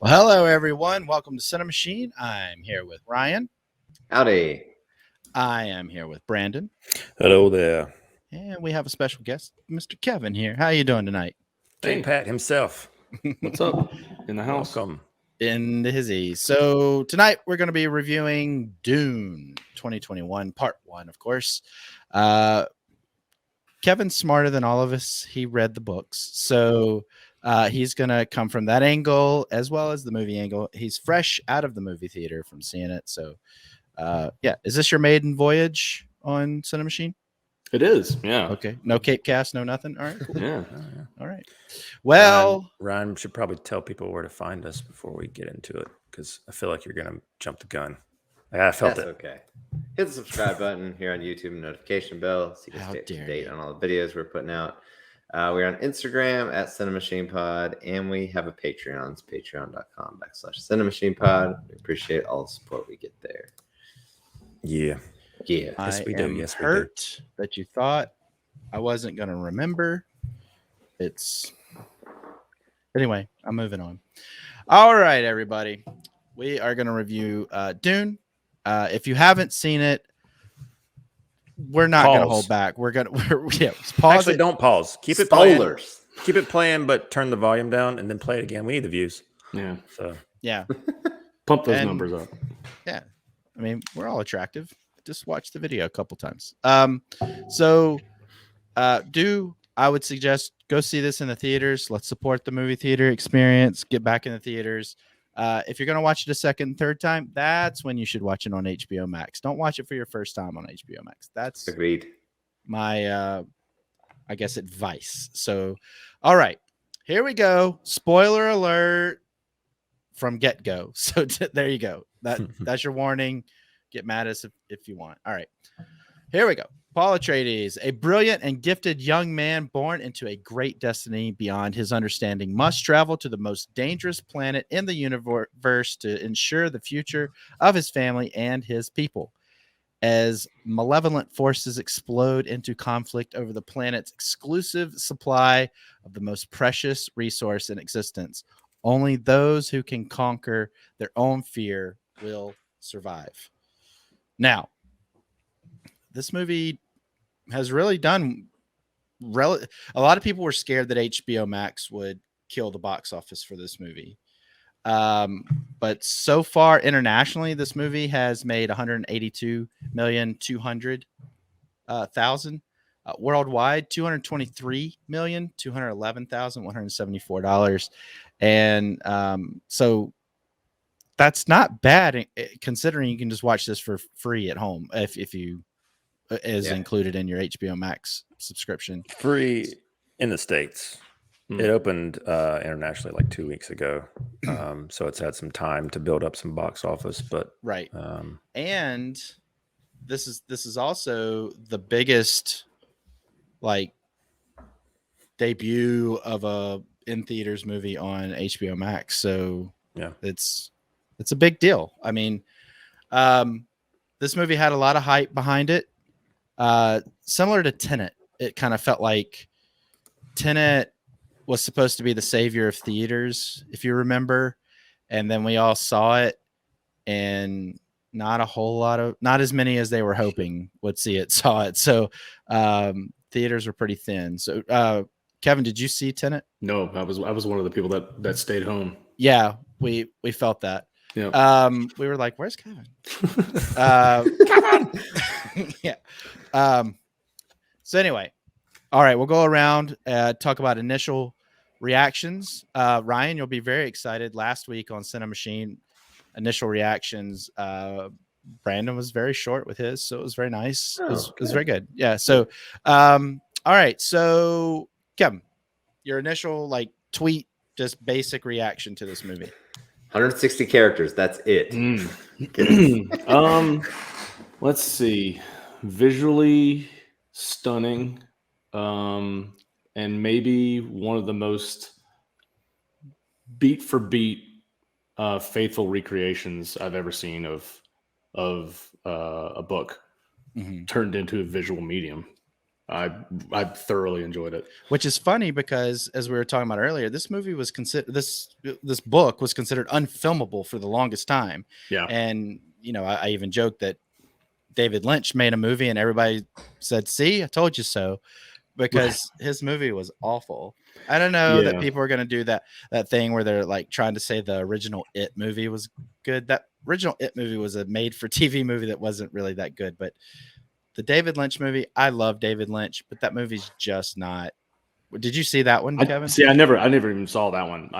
Well, hello, everyone. Welcome to CiNEMACHiNE. I'm here with Ryan. Howdy. I am here with Brandon. Hello there. And we have a special guest, Mr. Kevin here. How you doing tonight? King Pat himself. What's up in the house? Welcome. In his ease. So tonight we're going to be reviewing Dune 2021, part 1, of course. Kevin's smarter than all of us. He read the books. So he's going to come from that angle as well as the movie angle. He's fresh out of the movie theater from seeing it. So, yeah. Is this your maiden voyage on CiNEMAChine? It is, yeah. Okay. No Cape Cast, no nothing. All right, cool. Yeah. All right. Well, Ryan should probably tell people where to find us before we get into it, because I feel like you're going to jump the gun. I felt That's it. okay. Hit the subscribe button here on YouTube and notification bell so you How can stay up dare to date you. on all the videos we're putting out. We're on Instagram at CiNEMAChinePod, and we have a Patreon. It's patreon.com/CiNEMAChinePod. We appreciate all the support we get there. Yeah. Yeah. Yes, we I do. am Yes, we hurt that you thought I wasn't going to remember. Anyway, I'm moving on. All right, everybody. We are going to review Dune. If you haven't seen it, we're not going to hold back. We're going to pause. Actually, don't pause. Keep it Spoilers. playing. Keep it playing, but turn the volume down and then play it again. We need the views. Yeah. So Yeah. Pump those And- numbers up. Yeah. I mean, we're all attractive. Just watch the video a couple times. I would suggest go see this in the theaters. Let's support the movie theater experience. Get back in the theaters. If you're going to watch it a second and third time, that's when you should watch it on HBO Max. Don't watch it for your first time on HBO Max. That's Agreed. my, I guess, advice. So, all right, here we go. Spoiler alert from get-go. So there you go. That's your warning. Get mad at us if you want. All right, here we go. Paul Atreides, a brilliant and gifted young man born into a great destiny beyond his understanding, must travel to the most dangerous planet in the universe to ensure the future of his family and his people. As malevolent forces explode into conflict over the planet's exclusive supply of the most precious resource in existence, only those who can conquer their own fear will survive. Now, this movie has really done a lot of people were scared that HBO Max would kill the box office for this movie. But so far internationally, this movie has made 182,200,000. Worldwide, $223,211,174. And so that's not bad considering you can just watch this for free at home if you is included in your HBO Max subscription. free in the States. It opened internationally like 2 weeks ago. So it's had some time to build up some box office, but Right. And this is also the biggest like debut of a in theaters movie on HBO Max. So yeah, it's a big deal. I mean, this movie had a lot of hype behind it. Similar to Tenet, it kind of felt like Tenet was supposed to be the savior of theaters, if you remember, and then we all saw it, and not as many as they were hoping would see it saw it. So theaters were pretty thin. So Kevin, did you see Tenet? No, I was one of the people that stayed home. Yeah, we felt that. Yeah. We were like, "Where's Kevin?" Kevin. Yeah. So anyway, all right, we'll go around talk about initial reactions. Ryan, you'll be very excited. Last week on CiNEMAChine, initial reactions. Brandon was very short with his, so it was very nice. It was very good. Yeah. So, all right. So, Kevin, your initial tweet, just basic reaction to this movie. 160 characters. That's it. Let's see. Visually stunning. And maybe one of the most beat for beat faithful recreations I've ever seen of a book turned into a visual medium. I thoroughly enjoyed it. Which is funny because, as we were talking about earlier, this movie was considered this book was considered unfilmable for the longest time. Yeah. And I even joked that David Lynch made a movie and everybody said, "See, I told you so," because his movie was awful. I don't know that people are going to do that thing where they're like trying to say the original It movie was good. That original It movie was a made-for-TV movie that wasn't really that good, but the David Lynch movie, I love David Lynch, but that movie's just not. Did you see that one, Kevin? I never even saw that one.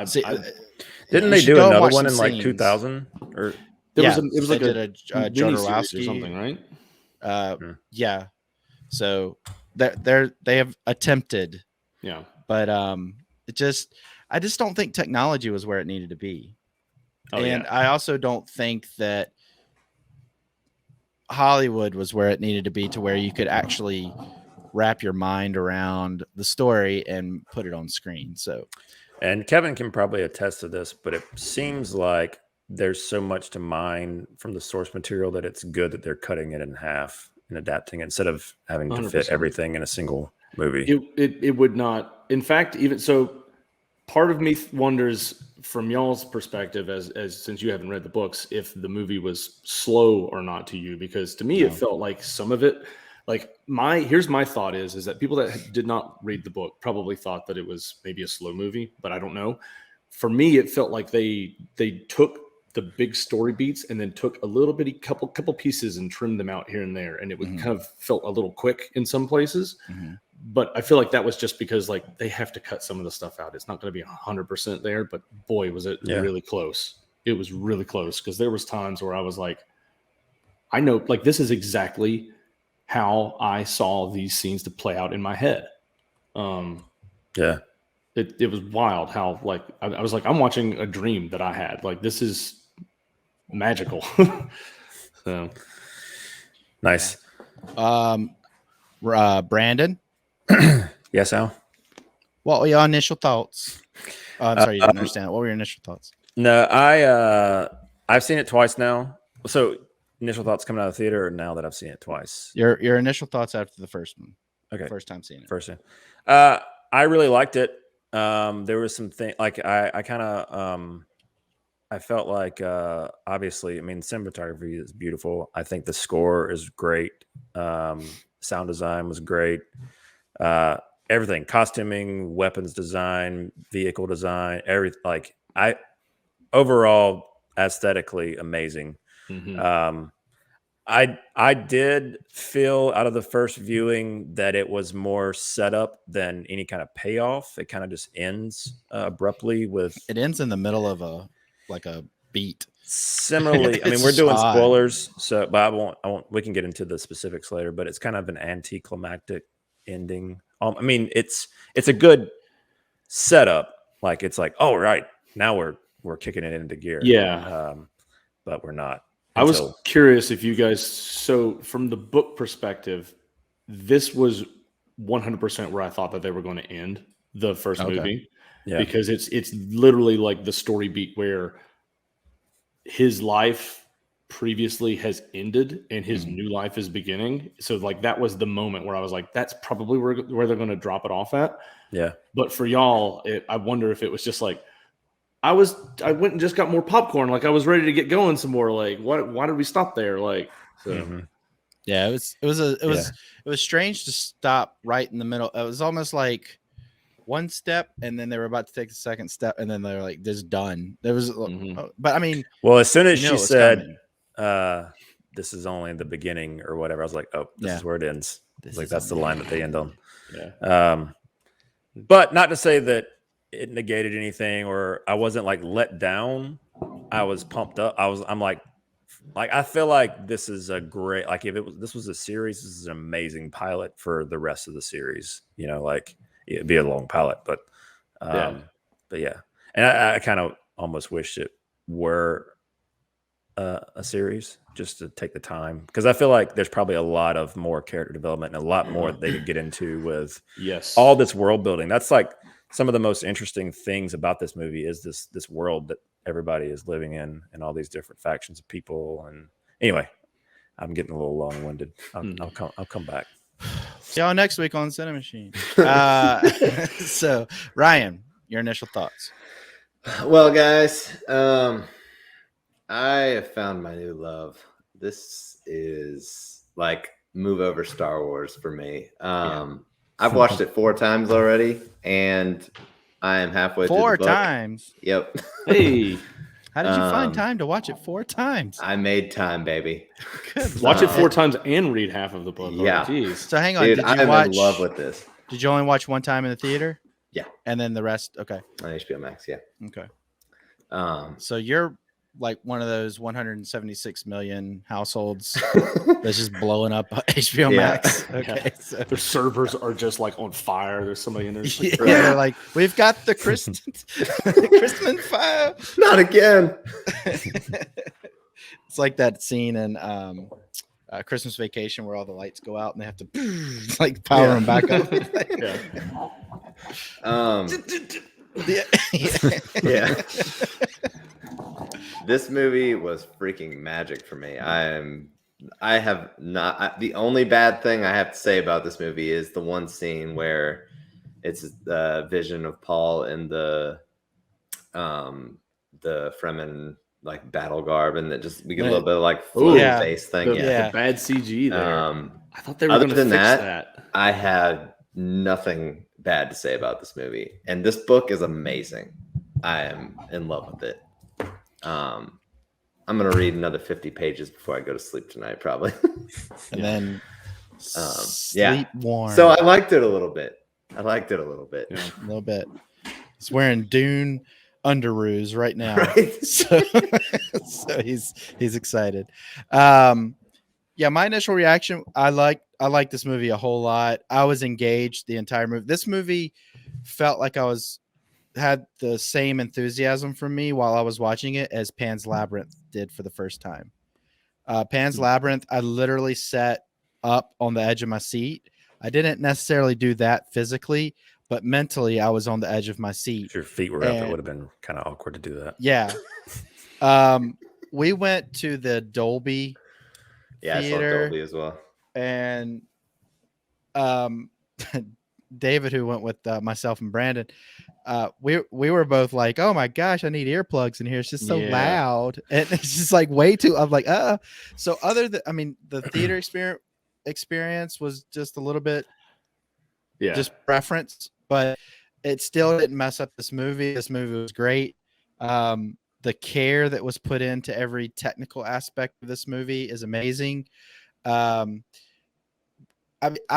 Didn't they do another one in like 2000? Or it was like a Jodorowsky or something, right? Yeah. So they have attempted. Yeah. But I just don't think technology was where it needed to be. I also don't think that Hollywood was where it needed to be, to where you could actually wrap your mind around the story and put it on screen. So, and Kevin can probably attest to this, but it seems like there's so much to mine from the source material that it's good that they're cutting it in half and adapting it instead of having to 100%. fit everything in a single movie. It would not. In fact, even so, part of me wonders from y'all's perspective, as since you haven't read the books, if the movie was slow or not to you, because to me it felt like some of it, like here's my thought is that people that did not read the book probably thought that it was maybe a slow movie, but I don't know. For me, it felt like they took the big story beats and then took a little bitty couple pieces and trimmed them out here and there, and it would kind of felt a little quick in some places. But I feel like that was just because like they have to cut some of the stuff out. It's not going to be 100% there, but boy, was it really close. It was really close, because there was times where I was like, I know, like, this is exactly how I saw these scenes to play out in my head. It was wild how, like, I was like, I'm watching a dream that I had. Like, this is magical. So nice. Brandon. Yes, Al. What were your initial thoughts? I'm sorry, you didn't understand. What were your initial thoughts? No, I've seen it twice now. So initial thoughts coming out of the theater, or now that I've seen it twice? Your initial thoughts after the first one. Okay. First time seeing it. First time. I really liked it. There was some thing like I kind of I felt like obviously, I mean, cinematography is beautiful. I think the score is great. Sound design was great. Everything, costuming, weapons design, vehicle design, everything. Like overall aesthetically amazing. I did feel out of the first viewing that it was more setup than any kind of payoff. It kind of just ends abruptly with. It ends in the middle of a beat. Similarly, I mean, we're doing spoilers, so but I won't. We can get into the specifics later, but it's kind of an anticlimactic ending. I mean, it's a good setup. Like, it's like, oh right, now we're kicking it into gear. Yeah, but we're not. I was curious if you guys. So from the book perspective, this was 100% where I thought that they were going to end the first movie. Yeah, because it's literally like the story beat where his life previously has ended and his new life is beginning. So like that was the moment where I was like, that's probably where they're going to drop it off at. Yeah. But for y'all, I wonder if it was just like, I went and just got more popcorn. Like I was ready to get going some more. Like why did we stop there? Like, so. Yeah, it was strange to stop right in the middle. It was almost like one step, and then they were about to take the second step, and then they were like, "This is done." There was, but I mean, well, as soon as she said, "This is only the beginning" or whatever, I was like, "Oh, this is where it ends." Like that's the line that they end on. Yeah. But not to say that it negated anything, or I wasn't like let down. I was pumped up. I'm like I feel like this is a great, like if this was a series, this is an amazing pilot for the rest of the series. You know, like. It'd be a long pilot, but yeah. And I kind of almost wished it were a series just to take the time, because I feel like there's probably a lot of more character development and a lot more they could get into with all this world building. That's like some of the most interesting things about this movie is this world that everybody is living in and all these different factions of people. And anyway, I'm getting a little long-winded. I'll come back. See y'all next week on CiNEMACHiNE. So, Ryan, your initial thoughts? Well, guys, I have found my new love. This is like move over Star Wars for me. I've watched it 4 times already, and I am halfway through the 4 book. times. Yep. Hey, How did you find time to watch it 4 times? I made time, baby. Good watch it Lord. 4 times and read half of the book. Yeah. Jeez. So hang on. Dude, Did I you am watch? in love with this. Did you only watch one time in the theater? Yeah. And then the rest? Okay. On HBO Max, yeah. Okay. Um, So you're like one of those 176 million households that's just blowing up HBO Yeah. Max. Okay. Yeah. So, Their servers are just like on fire. There's somebody in there. Just like, yeah, they're like, we've got the Christmas file. not again. It's like that scene in Christmas Vacation where all the lights go out and they have to like power them back up. yeah. Yeah. This movie was freaking magic for me. I have not. The only bad thing I have to say about this movie is the one scene where it's the vision of Paul in the Fremen like battle garb, and that just we get a little bit of like floating yeah. face thing. The, Yeah. the bad CG there. I thought they were other going to than fix that, that. I had nothing bad to say about this movie, and this book is amazing. I am in love with it. I'm gonna read another 50 pages before I go to sleep tonight, probably. And then yeah. sleep warm. So I liked it a little bit. Yeah, a little bit. He's wearing Dune underoos right now. Right. So he's excited. Yeah, my initial reaction, I like this movie a whole lot. I was engaged the entire movie. This movie felt like had the same enthusiasm from me while I was watching it as Pan's Labyrinth did for the first time. Pan's Labyrinth, I literally sat up on the edge of my seat. I didn't necessarily do that physically, but mentally I was on the edge of my seat. If your feet were up, it would have been kind of awkward to do that. Yeah. We went to the Dolby Theater, I saw Dolby as well. and David, who went with myself and Brandon, we were both like, oh my gosh, I need earplugs in here. It's just so loud. And it's just like way too, I'm like, so the theater experience was just a little bit just preference, but it still didn't mess up this movie. This movie was great. The care that was put into every technical aspect of this movie is amazing. I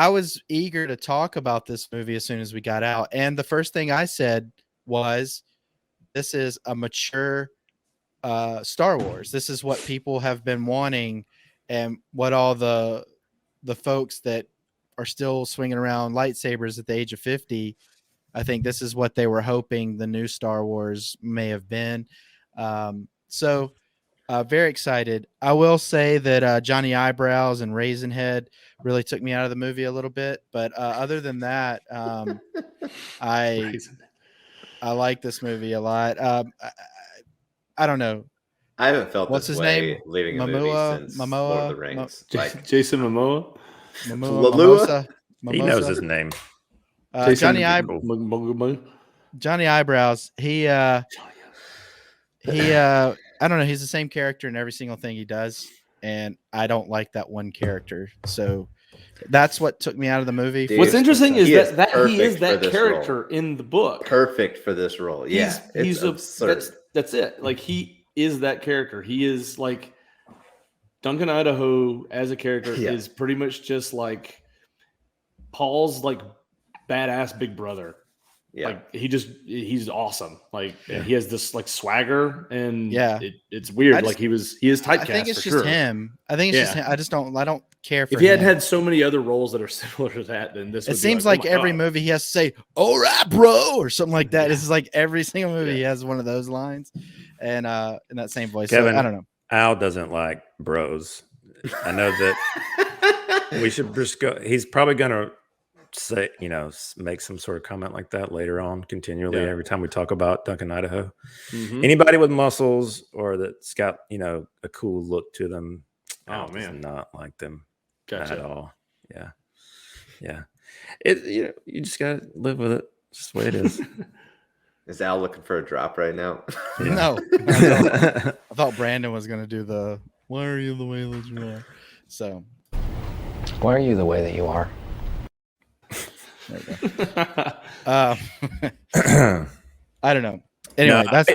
was eager to talk about this movie as soon as we got out. And the first thing I said was, this is a mature Star Wars. This is what people have been wanting, and what all the folks that are still swinging around lightsabers at the age of 50, I think this is what they were hoping the new Star Wars may have been. So very excited. I will say that Johnny Eyebrows and Raisinhead really took me out of the movie a little bit, but other than that, I like this movie a lot. I don't know. I haven't felt What's this his way name? leaving a Momoa? movie since Momoa? Lord of the Rings. Jason Momoa. Mimosa. He knows his name. Johnny Momoa. Johnny Eyebrows. He I don't know. He's the same character in every single thing he does, and I don't like that one character. So that's what took me out of the movie. What's interesting is that he is perfect that for this character role. in the book. Perfect for this role. Yeah, he's absurd. That's it. Like, he is that character. He is like Duncan Idaho as a character is pretty much just like Paul's like badass big brother. Yeah. Like, he's awesome. Like, and he has this like swagger, and it's weird. He is typecast. I think it's for just sure. him. I think it's just him. I don't care for if he him. had so many other roles that are similar to that, then this would It seems be like oh my every God. movie he has to say, all right, bro, or something like that. This is like every single movie he has one of those lines, and in that same voice. Kevin, so, I don't know. Al doesn't like bros. I know that we should just go. He's probably going to say, make some sort of comment like that later on, continually every time we talk about Duncan Idaho. Mm-hmm. Anybody with muscles or that's got a cool look to them, Oh, Al does man. not like them Gotcha. at all. Yeah. Yeah, you just gotta live with it. It's just the way it is. Is Al looking for a drop right now? Yeah. No, I thought Brandon was gonna do the "Why are you the way that you are?" So Why are you the way that you are? there we go. I don't know. Anyway, No, that's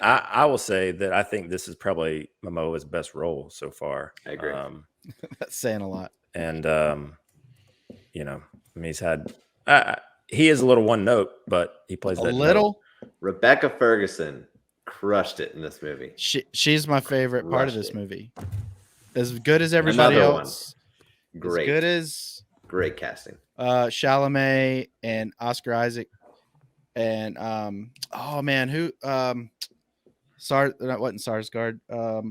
I will say that I think this is probably Momoa's best role so far. I agree. that's saying a lot. And I mean, he's had he is a little one note, but he plays A that little. Rebecca Fergusson crushed it in this movie. She's my favorite part of Crushed this it. movie. As good as everybody Another one. else. Great. As good as Great casting. Chalamet and Oscar Isaac and oh man, who wasn't Sarsgaard.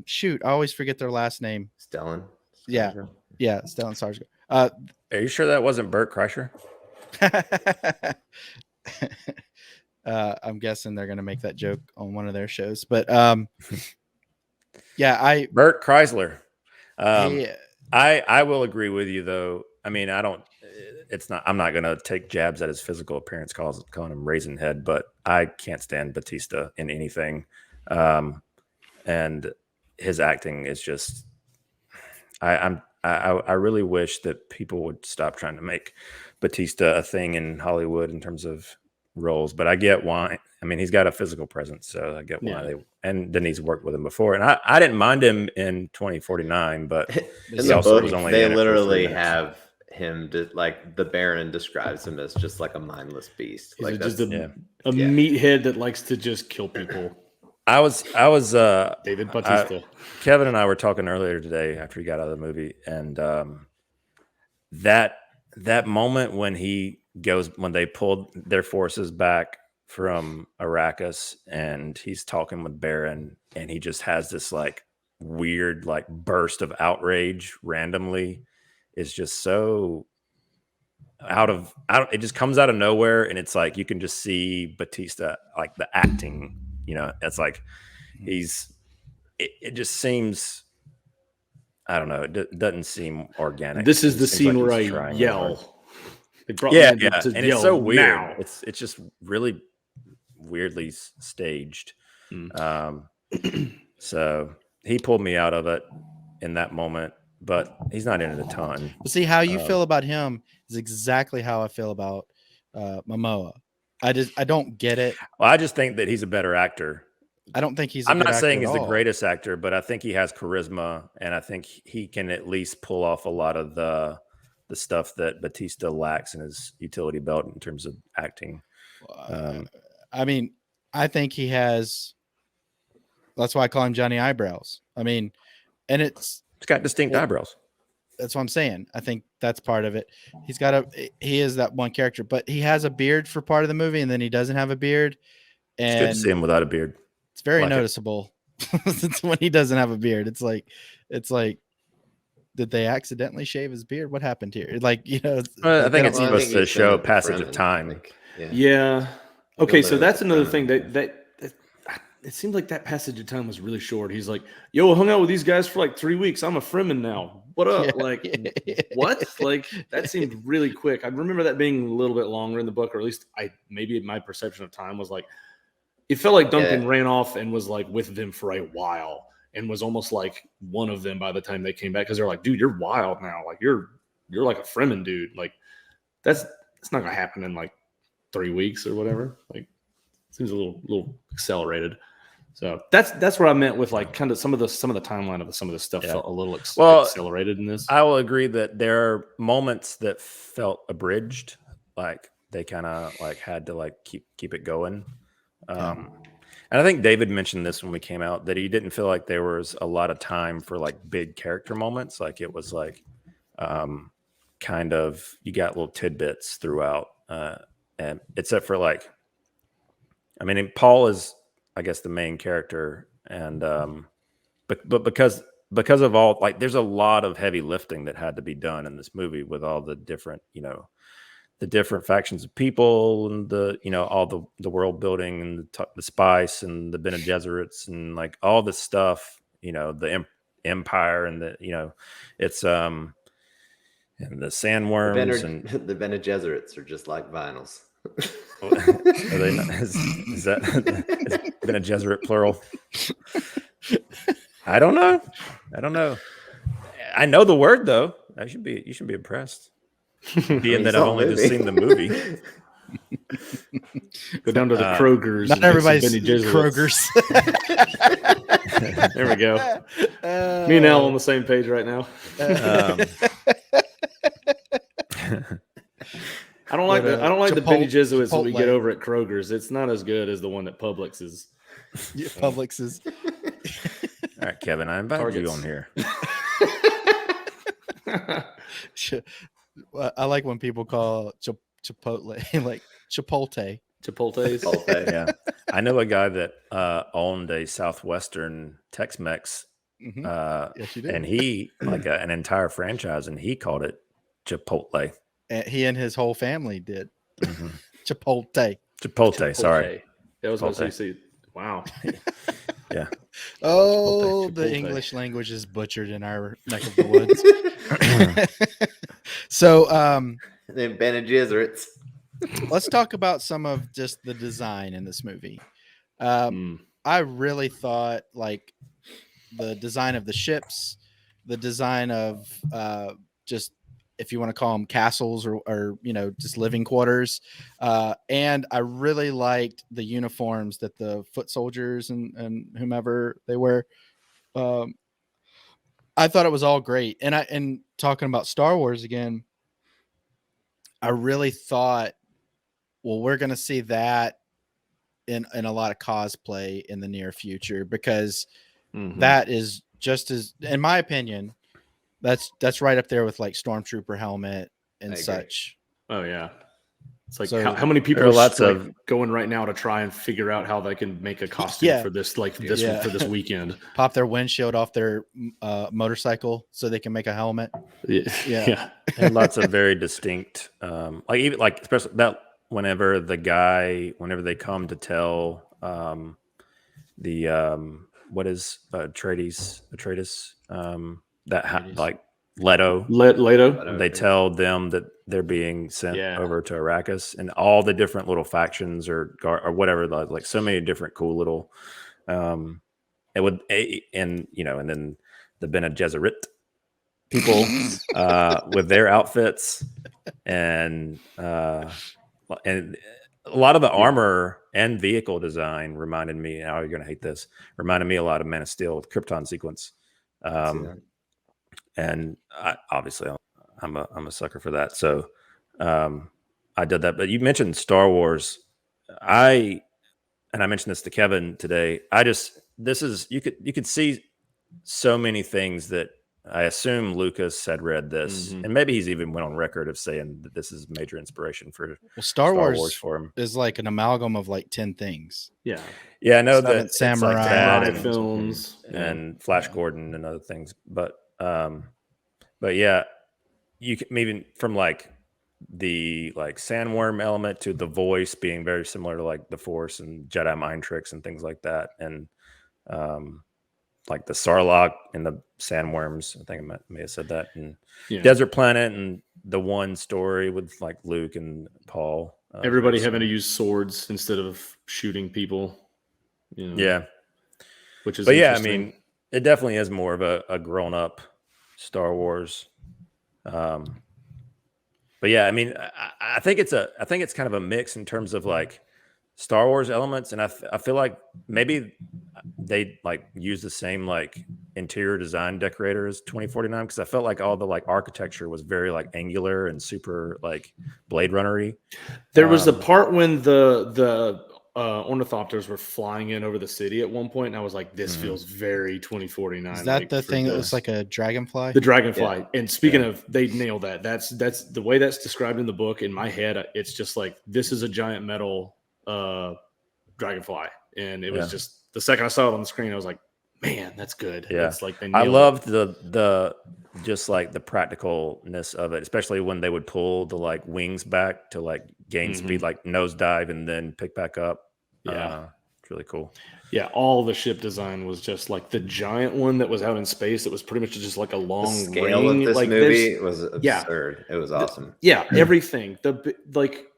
Shoot, I always forget their last name. Stellan. Yeah, Stellan Sarsgaard. Are you sure that wasn't Bert Kreischer? I'm guessing they're gonna make that joke on one of their shows, but yeah, Bert Kreisler. yeah. I will agree with you though. I mean, I'm not gonna take jabs at his physical appearance, calling him raisin head, but I can't stand Batista in anything. And his acting is just I really wish that people would stop trying to make Batista a thing in Hollywood in terms of roles, but I get why. I mean, he's got a physical presence, so I get why and Denise worked with him before, and I didn't mind him in 2049, but In he the also book, was only they in it for 3 literally minutes. have him like the Baron describes him as just like a mindless beast. He's Like just that's a meathead that likes to just kill people. I was David Bautista. Kevin and I were talking earlier today after he got out of the movie, and that moment when they pulled their forces back from Arrakis, and he's talking with Baron, and he just has this like weird like burst of outrage randomly, is just so it just comes out of nowhere, and it's like you can just see Batista, like the acting, it's like it just seems, I don't know, it doesn't seem organic. This is It the seems scene like where I he's trying really hard. yell. They brought Yeah, me in to and yell it's so weird. now. It's just really weirdly staged. So he pulled me out of it in that moment, but he's not in it a ton. But see, how you feel about him is exactly how I feel about Momoa. I don't get it. Well, I just think that he's a better actor. I don't think I'm not saying he's the all. greatest actor, but I think he has charisma, and I think he can at least pull off a lot of the stuff that Batista lacks in his utility belt in terms of acting. I mean, I think he has. That's why I call him Johnny Eyebrows. I mean, and it's got distinct eyebrows. That's what I'm saying. I think that's part of it. He is that one character, but he has a beard for part of the movie, and then he doesn't have a beard. And it's good to see him without a beard. It's very noticeable. It's when he doesn't have a beard. It's like, did they accidentally shave his beard? What happened here? Like, I think it's supposed to show passage of time. Yeah. Okay, so that's another thing that it seemed like that passage of time was really short. He's like, "Yo, I hung out with these guys for like 3 weeks. I'm a Fremen now. What up?" Yeah. Like, what? Like, that seemed really quick. I remember that being a little bit longer in the book, or at least maybe my perception of time was like, it felt like Duncan ran off and was like with them for a while and was almost like one of them by the time they came back, because they're like, "Dude, you're wild now. Like, you're like a Fremen dude. Like, that's not gonna happen in like 3 weeks or whatever." Like, seems a little accelerated. So that's what I meant with like kind of some of the timeline of some of the stuff felt a little accelerated in this. I will agree that there are moments that felt abridged, like they kind of like had to like keep it going. And I think David mentioned this when we came out, that he didn't feel like there was a lot of time for like big character moments. Like it was like kind of, you got little tidbits throughout, and except for like, I mean, Paul is, I guess, the main character, and but because of all, like, there's a lot of heavy lifting that had to be done in this movie with all the different, the different factions of people, and the all the world building, and the spice, and the Bene Gesserits, and like all this stuff, the empire, and the it's and the sandworms and The Bene Gesserits are just like vinyls. are they not, is that is Bene Gesserit plural? I don't know. I know the word though. You should be impressed. Being that I've only just seen the movie. Go down to the Kroger's. Not everybody's Benny Kroger's. There we go. Me and Al on the same page right now. I don't like the Benny Gesserits that we get over at Kroger's. It's not as good as the one at Publix is. Yeah, Publix is. All right, Kevin, I invited you on here. I like when people call Chipotle like Chipotle. Chipotle's. Yeah, I know a guy that owned a Southwestern Tex-Mex, Yes, you did. and he like an entire franchise, and he called it Chipotle. And he and his whole family did. Chipotle. Sorry, That was what you see. Wow. yeah. Oh, Chipotle. the English language is butchered in our neck of the woods. So, The Bene Gesserits. let's talk about some of just the design in this movie. I really thought like the design of the ships, the design of just, if you want to call them castles or just living quarters. And I really liked the uniforms that the foot soldiers and whomever they were. I thought it was all great. And talking about Star Wars again, I really thought, well, we're going to see that in a lot of cosplay in the near future, because that is just as, in my opinion, that's right up there with like Stormtrooper helmet and such. Oh yeah. It's like So, how many people there are are lots like, of going right now to try and figure out how they can make a costume for this for this weekend. Pop their windshield off their motorcycle so they can make a helmet. Yeah. and lots of very distinct, especially that whenever they come to tell what is Atreides like Leto. Leto. They tell them that they're being sent over to Arrakis, and all the different little factions or whatever, like so many different cool little, and then the Bene Gesserit people with their outfits, and a lot of the armor and vehicle design reminded me. Now you're gonna hate this. Reminded me a lot of Man of Steel with Krypton sequence. And obviously I'm a sucker for that. So I did that. But you mentioned Star Wars. I mentioned this to Kevin today. You could see so many things that I assume Lucas had read this, and maybe he's even went on record of saying that this is major inspiration for Star Wars for him. Is like an amalgam of like 10 things. Yeah. Yeah, I know Seven that Samurai, it's like that and films and Flash Gordon and other things, but yeah, you can even from like the sandworm element to the voice being very similar to like the Force and Jedi mind tricks and things like that, and like the Sarlacc and the sandworms. I think I may have said that, and Desert Planet and the one story with like Luke and Paul. Everybody having to use swords instead of shooting people. Yeah, which is. But yeah, I mean, it definitely is more of a grown up Star Wars. But yeah, I mean, I think it's kind of a mix in terms of like Star Wars elements, and I feel like maybe they like use the same like interior design decorator as 2049, because I felt like all the like architecture was very like angular and super like Blade Runner-y. There was a part when the ornithopters were flying in over the city at one point, and I was like, this feels very 2049. Is that the thing that looks like a dragonfly? The dragonfly. Yeah. And speaking of, they nailed that. That's the way that's described in the book. In my head, it's just like, this is a giant metal dragonfly. And it was just, the second I saw it on the screen, I was like, man, that's good. Yeah. It's like I loved the just like the practicalness of it, especially when they would pull the like wings back to like gain speed, like nosedive and then pick back up. It's really cool. Yeah, all the ship design was just like the giant one that was out in space. It was pretty much just like a The long scale ring. of this like movie was yeah. absurd. It was awesome. Everything. Like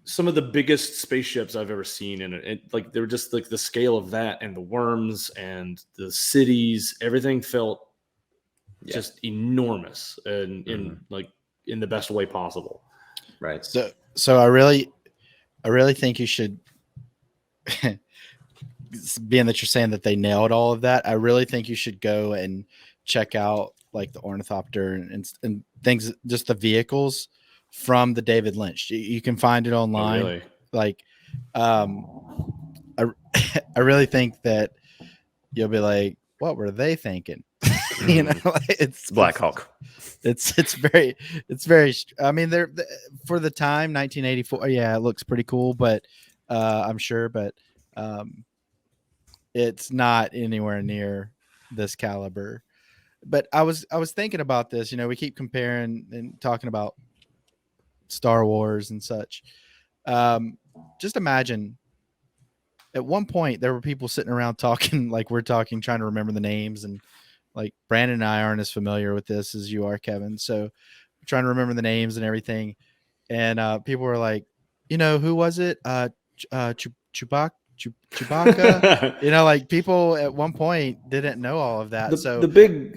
some of the biggest spaceships I've ever seen in it. Like they were just like the scale of that, and the worms and the cities. Everything felt just enormous, and in the best way possible. Right. So I really think you should. Being that you're saying that they nailed all of that, I really think you should go and check out like the ornithopter and things, just the vehicles from the David Lynch. You can find it online. Oh, really? Like, I really think that you'll be like, what were they thinking? You know, it's Black Hawk. It's very. I mean, they're for the time, 1984. Yeah, it looks pretty cool, but I'm sure, but it's not anywhere near this caliber. But I was thinking about this. You know, we keep comparing and talking about Star Wars and such. Just imagine. At one point, there were people sitting around talking like we're talking, trying to remember the names, and like Brandon and I aren't as familiar with this as you are, Kevin. So we're trying to remember the names and everything. And people were like, you know, who was it? Chewbacca. You know, like people at one point didn't know all of that. The big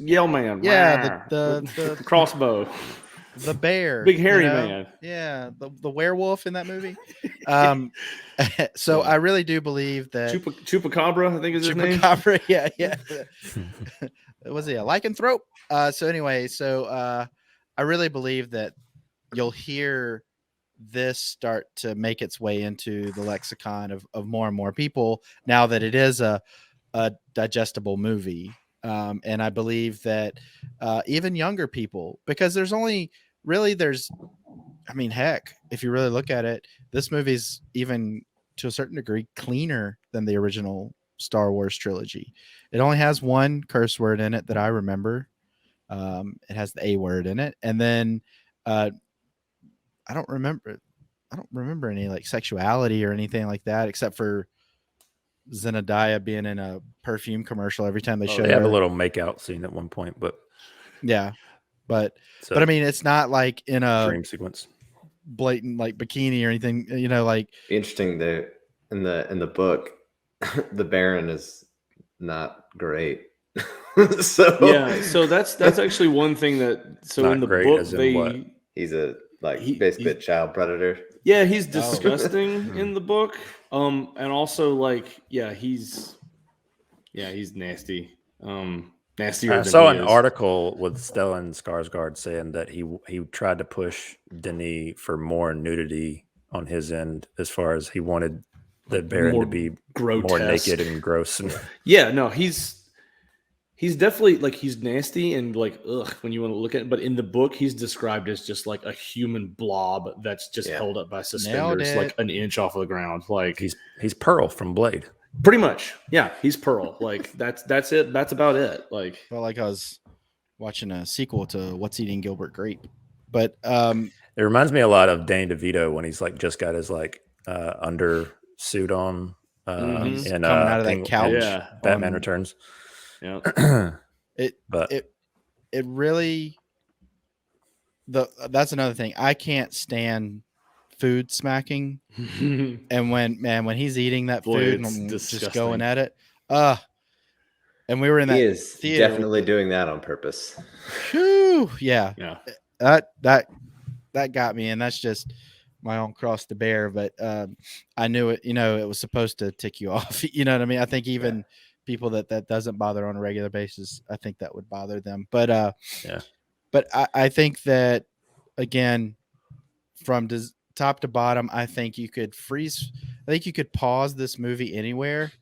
yell man. Yeah, the crossbow. The bear, big hairy man. Yeah, the werewolf in that movie. So I really do believe that Chupacabra, I think is his name. Chupacabra, yeah. Was he a lycanthrope? So anyway, I really believe that you'll hear this start to make its way into the lexicon of more and more people now that it is a digestible movie. And I believe that even younger people, because I mean, heck, if you really look at it, this movie's even to a certain degree cleaner than the original Star Wars trilogy. It only has one curse word in it that I remember. It has the A word in it. And then I don't remember any like sexuality or anything like that, except for Zendaya being in a perfume commercial every time they show. They have a little makeout scene at one point, but yeah, but I mean, it's not like in a dream sequence, blatant like bikini or anything. You know, like interesting. In the book, the Baron is not great. So that's actually one thing that. So in the book, he's basically a child predator. Yeah, he's disgusting in the book. And also like, he's nasty. Nastier. I saw an article with Stellan Skarsgård saying that he tried to push Denis for more nudity on his end, as far as he wanted the Baron to be grotesque, more naked and gross. Yeah, no, he's definitely like, he's nasty and like, ugh, when you want to look at it. But in the book, he's described as just like a human blob that's just held up by suspenders like an inch off of the ground. Like he's Pearl from Blade. Pretty much. Yeah, he's Pearl. Like that's it. That's about it. Like, felt like I was watching a sequel to What's Eating Gilbert Grape. But it reminds me a lot of Danny DeVito when he's like just got his like under suit on and coming out of that couch. Yeah, Batman Returns. Yeah. It really that's another thing. I can't stand food smacking. And when he's eating that food and just going at it. And we were in that theater. Definitely doing that on purpose. Whew, yeah. That got me, and that's just my own cross to bear. But I knew it, it was supposed to tick you off. You know what I mean? I think even people that doesn't bother on a regular basis, I think that would bother them. But but I think that, again, from top to bottom, I think you could pause this movie anywhere.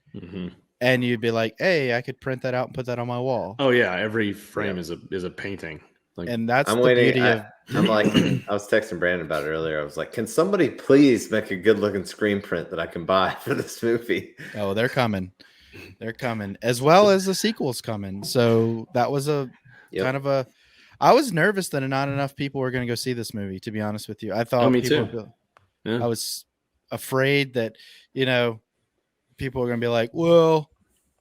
And you'd be like, hey, I could print that out and put that on my wall. Oh yeah, every frame is a painting. Like, and that's the beauty of. I'm like, I was texting Brandon about it earlier. I was like, can somebody please make a good looking screen print that I can buy for this movie? Oh, they're coming. They're coming, as well as the sequel's coming. So that was kind of a. I was nervous that not enough people were going to go see this movie. To be honest with you, I thought me too. I was afraid that people are gonna be like, well,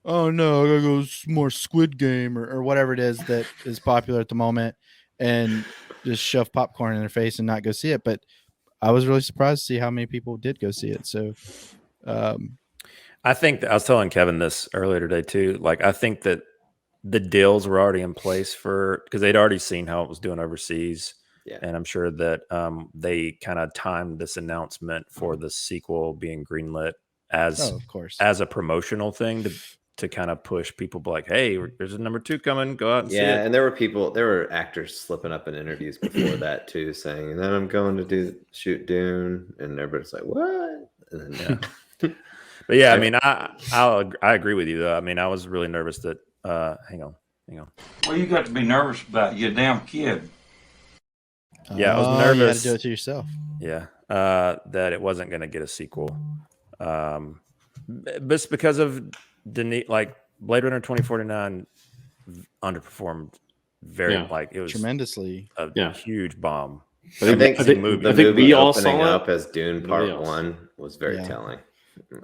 oh no, I gotta go more Squid Game or whatever it is that is popular at the moment, and just shove popcorn in their face and not go see it. But I was really surprised to see how many people did go see it. So I think I was telling Kevin this earlier today too. Like, I think that the deals were already in place because they'd already seen how it was doing overseas. Yeah. And I'm sure that they kind of timed this announcement for the sequel being greenlit as of course, as a promotional thing to kind of push people like, hey, there's a number 2 coming, go out and see it. And there were actors slipping up in interviews before that too, saying, and then I'm going to shoot Dune, and everybody's like, what? And then, But yeah, I mean, I agree with you though. I mean, I was really nervous that hang on. Well, you got to be nervous about your damn kid. Yeah, I was you nervous. had to do it to yourself. Yeah, that it wasn't going to get a sequel. But it's because of Denis, like Blade Runner 2049 underperformed it was tremendously. a huge bomb. I think the movie we all opening saw up as Dune Part else. 1 was very telling.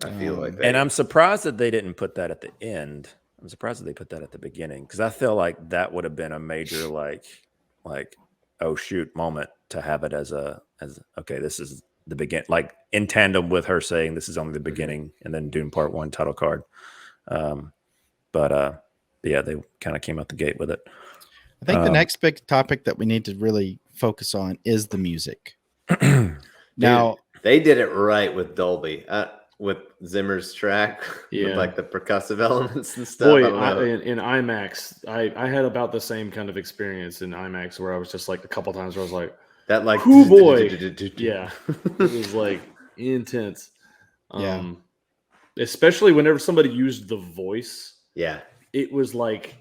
I feel like And I'm surprised that they didn't put that at the end. I'm surprised that they put that at the beginning, because I feel like that would have been a major like oh shoot moment to have it as okay, this is the begin, like in tandem with her saying this is only the beginning, and then Dune Part 1 title card. But yeah, they kind of came out the gate with it. I think the next big topic that we need to really focus on is the music. Now they did it right with Dolby, with Zimmer's track, with like the percussive elements and stuff. Boy, in IMAX, I had about the same kind of experience in IMAX, where I was just like a couple times where I was like, that like, "Cool boy," yeah, it was like intense. Especially whenever somebody used the voice. Yeah, it was like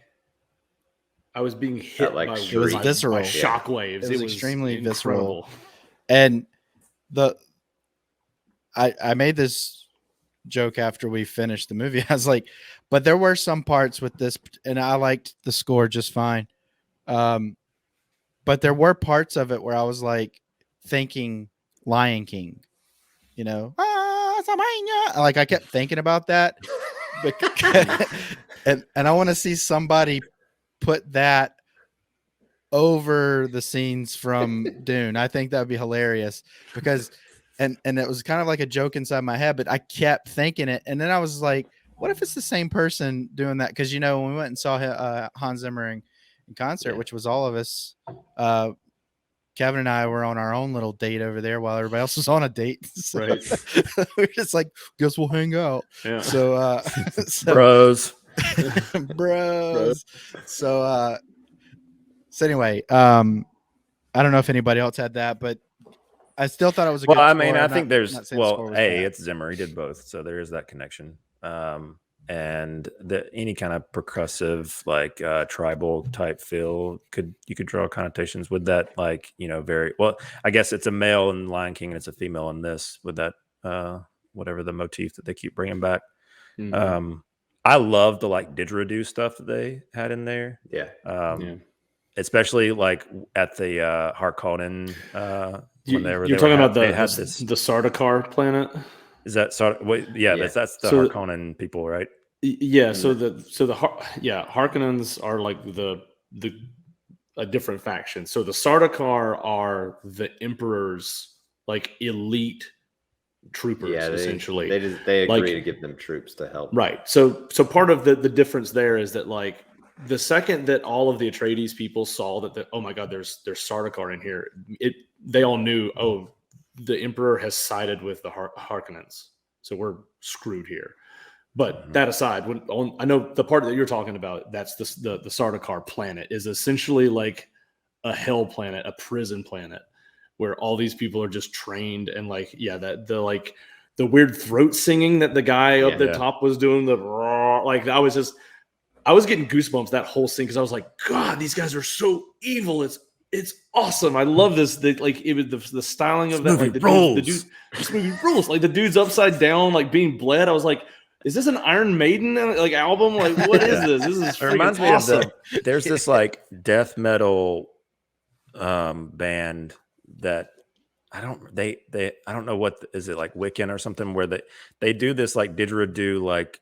I was being hit like by visceral shockwaves. It was extremely incredible. visceral. And I made this joke after we finished the movie. I was like, but there were some parts with this, and I liked the score just fine. But there were parts of it where I was like thinking Lion King, like I kept thinking about that. and I want to see somebody put that over the scenes from Dune. I think that would be hilarious, because and it was kind of like a joke inside my head, but I kept thinking it, and then I was like, what if it's the same person doing that? Because when we went and saw Hans Zimmer in concert, which was all of us, Kevin and I were on our own little date over there while everybody else was on a date. So Right. we're just like, guess we'll hang out. Yeah. So, Bros. bros. So anyway, I don't know if anybody else had that, but I still thought it was a good I score. mean, I I'm think not there's saying the score was bad. it's Zimmer. He did both, so there is that connection. And any kind of percussive, like tribal type feel, you could draw connotations with that, like very well. I guess it's a male in Lion King and it's a female in this, with that whatever the motif that they keep bringing back. Mm-hmm. I love the like didgeridoo stuff that they had in there. Yeah. Especially like at the Harkonnen. You're talking about the Sardaukar planet. Is that that's the Harkonnen people, right? Yeah. So Harkonnens are like a different faction. So the Sardaukar are the Emperor's like elite troopers, essentially. They agree to give them troops to help. Right. So part of the difference there is that like the second that all of the Atreides people saw that oh my God, there's Sardaukar in here, they all knew, oh, the Emperor has sided with the Harkonnens, so we're screwed here. But that aside, I know the part that you're talking about, that's the Sardaukar planet is essentially like a hell planet, a prison planet, where all these people are just trained, and like the weird throat singing that the guy up the top was doing, I was getting goosebumps that whole scene, because I was like, God, these guys are so evil. It's awesome. I love this. The styling of that. Like this movie rules. Like the dude's upside down, like being bled. I was like, is this an Iron Maiden like album? Like, what is this? This is reminds me awesome. of there's this like death metal band that I don't know what is it like Wiccan or something where they do this like didgeridoo like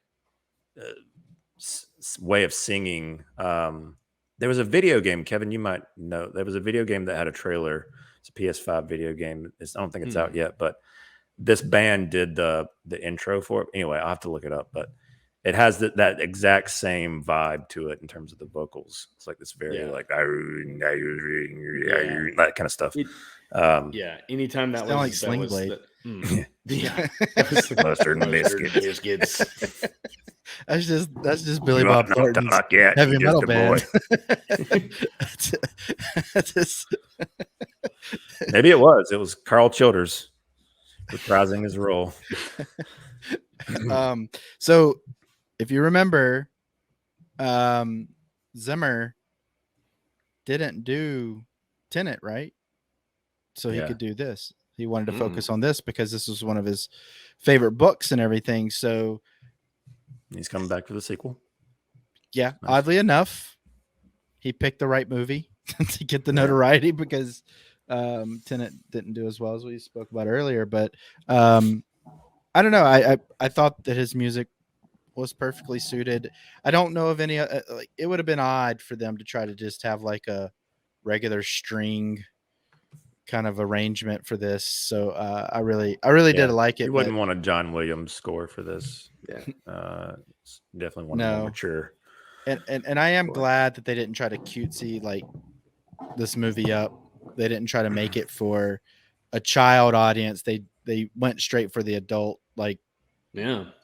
way of singing. There was a video game, Kevin, you might know. There was a video game that had a trailer. It's a PS5 video game. I don't think it's out yet, but this band did the intro for it. Anyway, I'll have to look it up, but it has that exact same vibe to it in terms of the vocals. It's like this very like that kind of stuff. Anytime that Sound was like Sling was Blade. Mustard and biscuits. That's just Billy Bob Thornton's heavy metal band. Maybe it was Carl Childers reprising his role. So if you remember, Zimmer didn't do Tenet, right? So he could do this. He wanted to focus on this because this was one of his favorite books and everything. So he's coming back for the sequel. Yeah, nice. Oddly enough, he picked the right movie to get the notoriety because Tenet didn't do as well as we spoke about earlier. But I don't know. I thought that his music was perfectly suited. I don't know of any like it would have been odd for them to try to just have like a regular string kind of arrangement for this. So I really did like it. You wouldn't want a John Williams score for this. Definitely one more mature. And I am glad that they didn't try to cutesy like this movie up. They didn't try to make it for a child audience. They went straight for the adult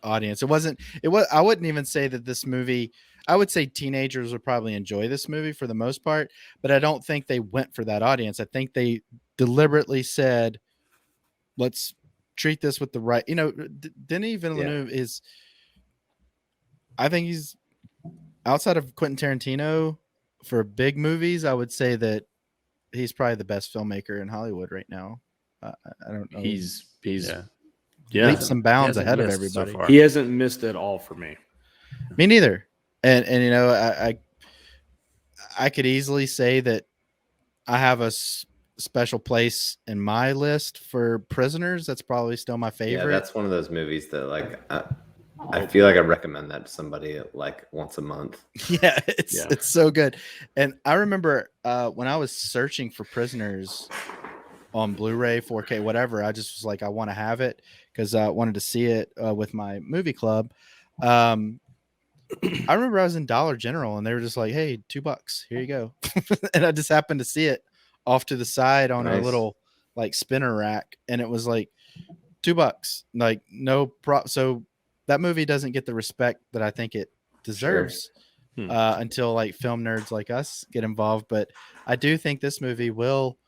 audience. I wouldn't even say that this movie, I would say teenagers would probably enjoy this movie for the most part, but I don't think they went for that audience. I think they deliberately said, let's treat this with the right, Denis Villeneuve is, I think he's outside of Quentin Tarantino for big movies. I would say that he's probably the best filmmaker in Hollywood right now. I don't know. He's leaps and bounds ahead of everybody. He hasn't missed at all for me. Me neither. And I could easily say that I have a special place in my list for Prisoners. That's probably still my favorite. Yeah, that's one of those movies that like I feel like I recommend that to somebody like once a month. Yeah, it's so good. And I remember when I was searching for Prisoners on Blu-ray, 4K, whatever, I just was like, I want to have it because I wanted to see it with my movie club. I remember I was in Dollar General and they were just like, hey, $2, here you go. And I just happened to see it off to the side on a little like spinner rack. And it was like $2, like so that movie doesn't get the respect that I think it deserves until like film nerds like us get involved. But I do think this movie will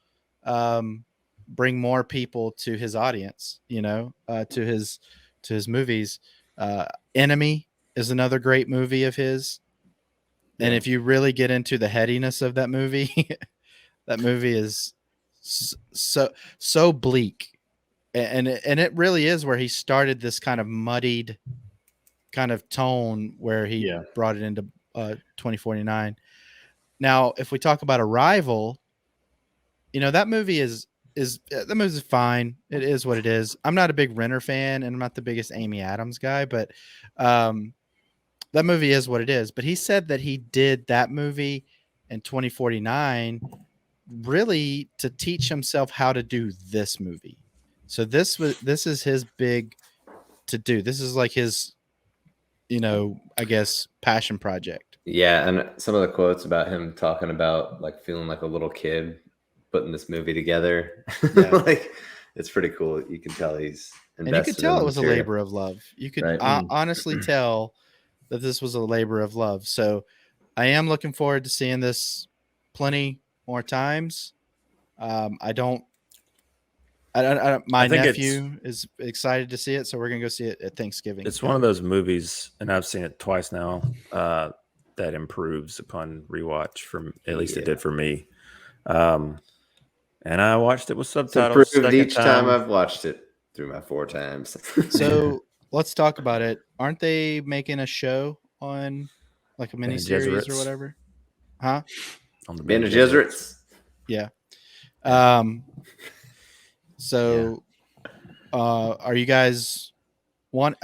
bring more people to his audience, to his movies. Enemy is another great movie of his. And if you really get into the headiness of that movie, that movie is so bleak. And it really is where he started this kind of muddied kind of tone where he brought it into 2049. Now, if we talk about Arrival, that movie is fine. It is what it is. I'm not a big Renner fan, and I'm not the biggest Amy Adams guy, but that movie is what it is. But he said that he did that movie in 2049 really to teach himself how to do this movie. So this is his big to do. This is like his, I guess, passion project. Yeah, and some of the quotes about him talking about like feeling like a little kid putting this movie together, like it's pretty cool. You can tell he's invested. And you could tell it was a labor of love. You could honestly tell that this was a labor of love. So I am looking forward to seeing this plenty more times. My nephew is excited to see it, so we're gonna go see it at Thanksgiving. It's one of those movies, and I've seen it twice now, that improves upon rewatch. At least it did for me. And I watched it with subtitles. It's improved each time I've watched it through my 4 times. So let's talk about it. Aren't they making a show on like a mini series or whatever? Huh? On the Bene Gesserits. Yeah. So, are you guys one?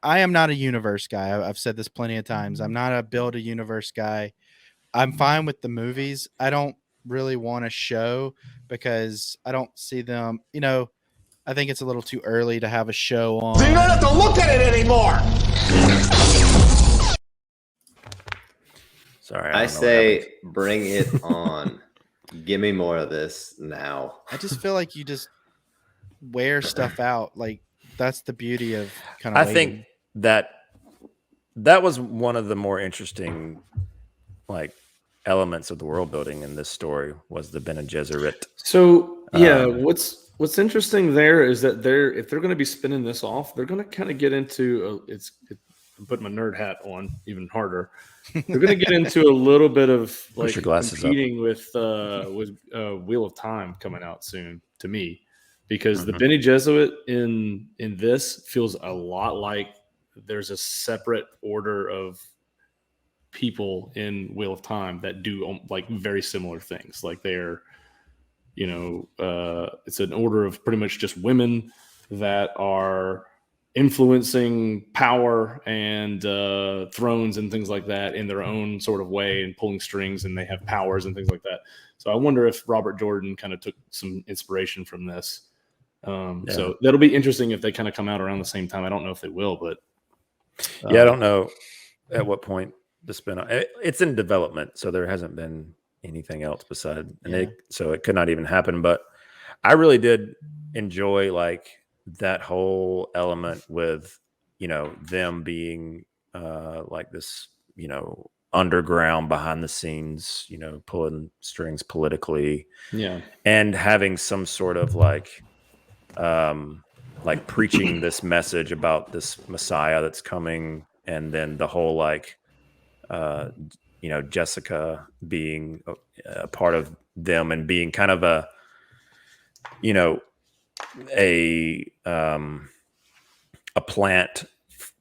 I am not a universe guy. I've said this plenty of times. I'm not a build a universe guy. I'm fine with the movies. I don't really want a show because I don't see them. I think it's a little too early to have a show on. So you don't have to look at it anymore. Sorry, I say bring it on. Give me more of this now. I just feel like you just wear stuff out. Like that's the beauty of kind of. I think that was one of the more interesting, like, elements of the world building in this story was the Bene Gesserit. So yeah, what's interesting there is that if they're going to be spinning this off, they're going to kind of get into I'm putting my nerd hat on even harder. They're going to get into a little bit of like competing with Wheel of Time coming out soon to me, because the Bene Gesserit in this feels a lot like there's a separate order of people in Wheel of Time that do like very similar things. Like they're, it's an order of pretty much just women that are influencing power and thrones and things like that in their own sort of way and pulling strings, and they have powers and things like that. So I wonder if Robert Jordan kind of took some inspiration from this. So that'll be interesting if they kind of come out around the same time. I don't know if they will, but I don't know at what point the spin-off. It's in development, so there hasn't been anything else beside, so it could not even happen. But I really did enjoy like that whole element with them being like this underground behind the scenes, pulling strings politically, and having some sort of like preaching this message about this Messiah that's coming, and then the whole like Jessica being a part of them and being kind of a plant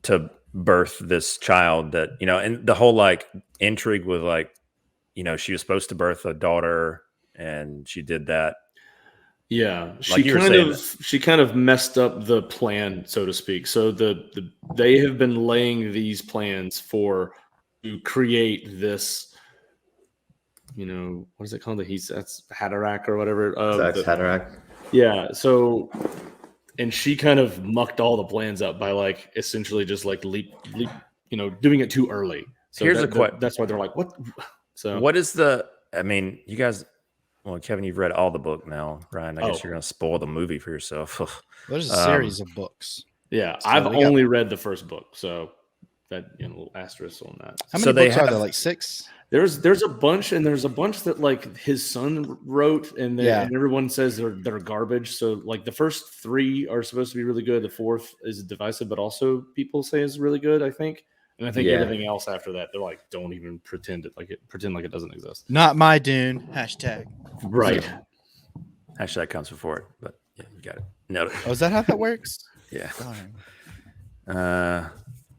to birth this child that and the whole like intrigue with like she was supposed to birth a daughter and she did that. Yeah, like she kind of messed up the plan, so to speak. So they have been laying these plans to create this, what is it called? That's Haderach or whatever. Haderach. Yeah. So, and she kind of mucked all the plans up by like essentially just like leap, doing it too early. So here's that's why they're like, what? So what is you guys? Well, Kevin, you've read all the book now. Ryan, I guess you're going to spoil the movie for yourself. There's a series of books. Yeah, so I've only read the first book, so that a little asterisk on that. How many books are there? Like 6? There's a bunch, and there's a bunch that like his son wrote, and everyone says they're garbage. So like the first 3 are supposed to be really good. The 4th is divisive, but also people say is really good, I think. And I think everything else after that, they're like, don't even pretend like it doesn't exist. Not my Dune. #. Right. Hashtag comes before it, but yeah, you got it. No. Oh, is that how that works? Yeah.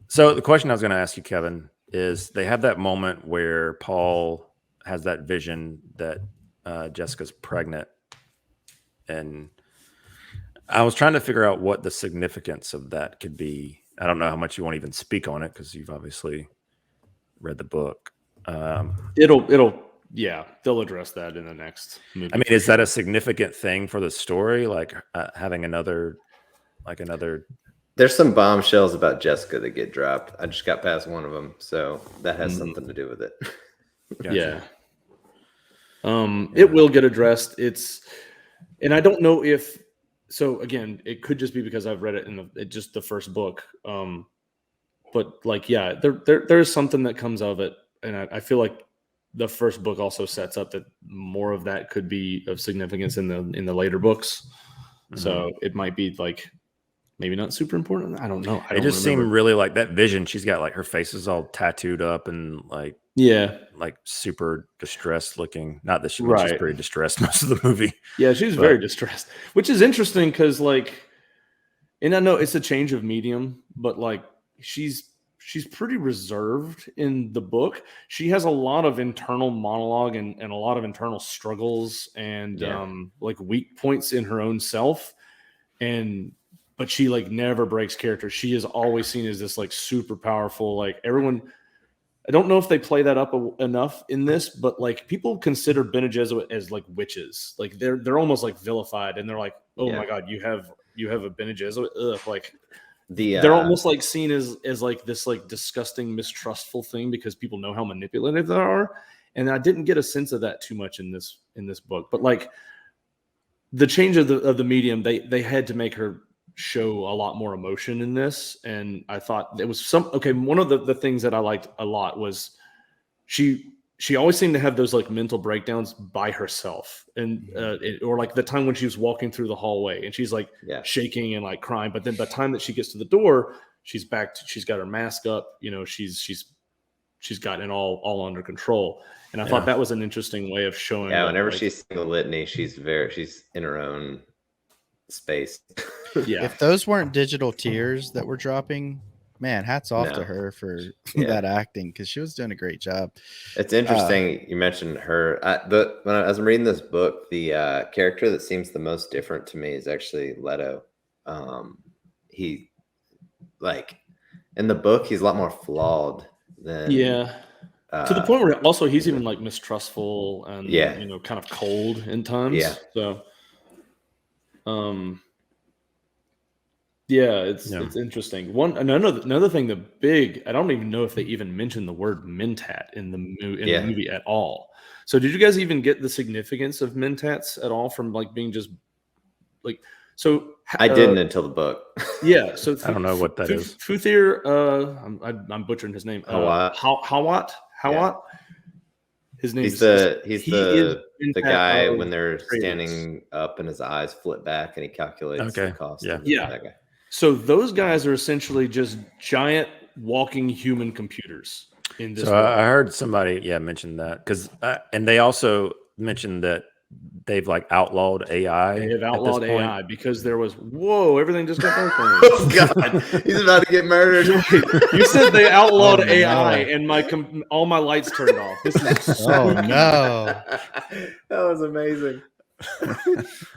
So the question I was going to ask you, Kevin, is they have that moment where Paul has that vision that Jessica's pregnant, and I was trying to figure out what the significance of that could be. I don't know how much you want to even speak on it because you've obviously read the book. They'll address that in the next movie. I mean, is that a significant thing for the story? Like having another. There's some bombshells about Jessica that get dropped. I just got past one of them, so that has something to do with it. Gotcha. It will get addressed. And I don't know if. So again, it could just be because I've read it in just the first book. But like, there is something that comes of it, and I feel like the first book also sets up that more of that could be of significance in the later books. Mm-hmm. So it might be like maybe not super important. I don't know. It just seemed really like that vision. She's got like her face is all tattooed up and like like super distressed looking. Not that she's pretty distressed most of the movie. Yeah, she's very distressed, which is interesting because like, and I know it's a change of medium, but like she's she's pretty reserved in the book. She has a lot of internal monologue and a lot of internal struggles and like weak points in her own self. But she like never breaks character. She is always seen as this like super powerful, like everyone. I don't know if they play that up enough in this, but like people consider Bene Gesserit as like witches. Like they're almost like vilified, and they're like, oh my God, you have a Bene Gesserit. Ugh, like they're almost like seen as like this like disgusting, mistrustful thing because people know how manipulative they are. And I didn't get a sense of that too much in this book. But like the change of the medium, they had to make her show a lot more emotion in this, and I thought it was one of the things that I liked a lot was she always seemed to have those like mental breakdowns by herself, and or like the time when she was walking through the hallway and she's like shaking and like crying, but then by the time that she gets to the door, she's back she's got her mask up, she's gotten it all under control. And I thought that was an interesting way of showing whenever she's singing litany, she's in her own space. If those weren't digital tears that were dropping, man, hats off to her for that acting, because she was doing a great job. It's interesting you mentioned her. As I'm reading this book, the character that seems the most different to me is actually Leto. He like in the book he's a lot more flawed than to the point where also he's even like mistrustful and kind of cold in times. So it's interesting. Another thing, I don't even know if they even mentioned the word mentat in the movie at all. So did you guys even get the significance of mentats at all from like being just like, so I didn't until the book. So I don't know what that is. Futhir, I'm butchering his name. Hawat. His name he's the guy when they're standing up and his eyes flip back and he calculates the cost. That guy. So those guys are essentially just giant walking human computers in this. So I heard somebody mention that because and they also mentioned that they've like outlawed AI. They have outlawed AI because there was everything just got dark on me. Oh God, he's about to get murdered. You said they outlawed AI and all my lights turned off. This is no. That was amazing.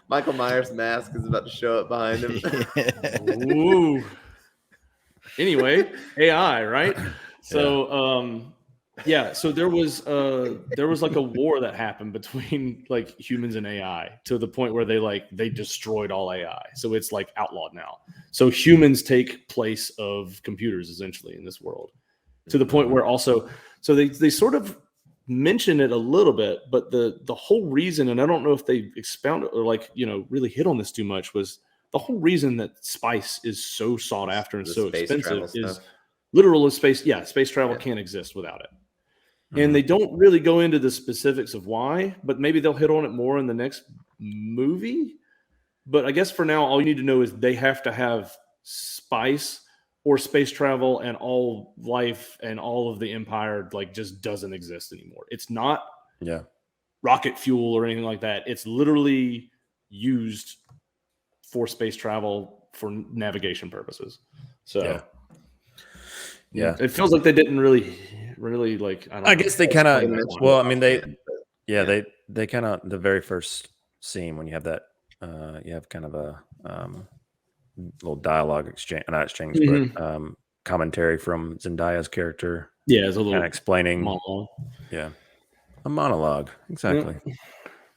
Michael Myers' mask is about to show up behind him. Ooh. Anyway, AI, right? So so there was like a war that happened between like humans and AI to the point where they destroyed all AI. So it's like outlawed now. So humans take place of computers essentially in this world. To the point where also they sort of mention it a little bit, but the whole reason, and I don't know if they expounded or like really hit on this too much, was the whole reason that spice is so sought after and so expensive is literal space. Space travel can't exist without it. And they don't really go into the specifics of why, but maybe they'll hit on it more in the next movie. But I guess for now, all you need to know is they have to have spice or space travel, and all life and all of the empire like just doesn't exist anymore. It's not rocket fuel or anything like that. It's literally used for space travel for navigation purposes. So it feels like they didn't really like. I guess they kind of. Well, I mean they kind of the very first scene when you have that you have kind of a little dialogue exchange, not exchange, but commentary from Zendaya's character. Yeah, it's a little kind of explaining monologue. Yeah, a monologue. Exactly.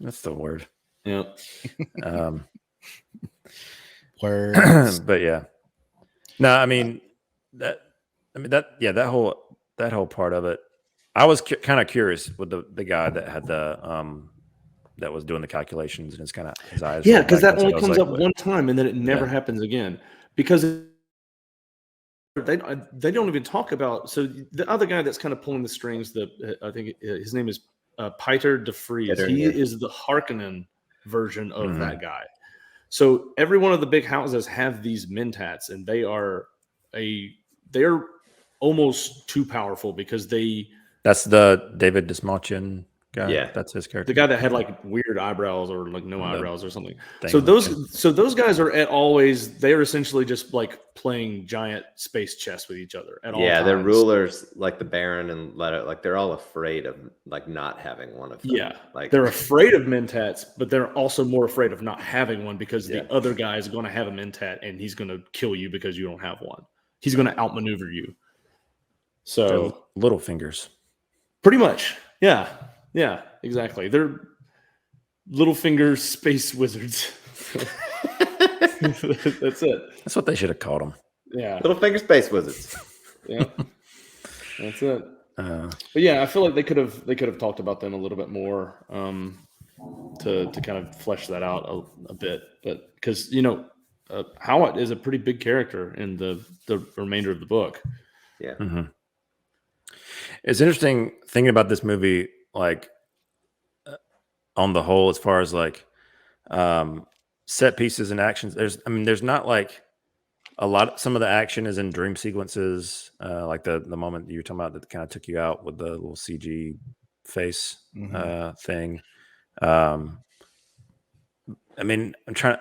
That's the word. Yeah. Words. But yeah. No, I mean that whole part of it. I was kind of curious with the guy that had the that was doing the calculations and his eyes. Yeah, because that only comes up one time and then it never happens again. Because they don't even talk about. So the other guy that's kind of pulling the strings, I think his name is Peter de Vries. He is the Harkonnen version of that guy. So every one of the big houses have these mentats, and they're almost too powerful because That's the David Dismochin guy. Yeah. That's his character. The guy that had like weird eyebrows or like no eyebrows or something. Thing So on those guys are they're essentially just like playing giant space chess with each other at all times. They're rulers like the Baron and Leto. Like they're all afraid of like not having one of them. Yeah, like they're afraid of Mentats, but they're also more afraid of not having one because the other guy is going to have a Mentat and he's going to kill you because you don't have one. He's going to outmaneuver you. So little fingers. pretty much, yeah, exactly. They're Littlefinger space wizards. That's it. That's what they should have called them. Yeah, Littlefinger space wizards. yeah, that's it. Uh, But yeah, I feel like they could have talked about them a little bit more to kind of flesh that out a bit. But because Howat is a pretty big character in the remainder of the book. Yeah. mm-hmm. It's interesting thinking about this movie, like on the whole, as far as like set pieces and actions. There's not like a lot. Some of the action is in dream sequences, like the moment you were talking about that kind of took you out with the little CG face thing. I'm trying.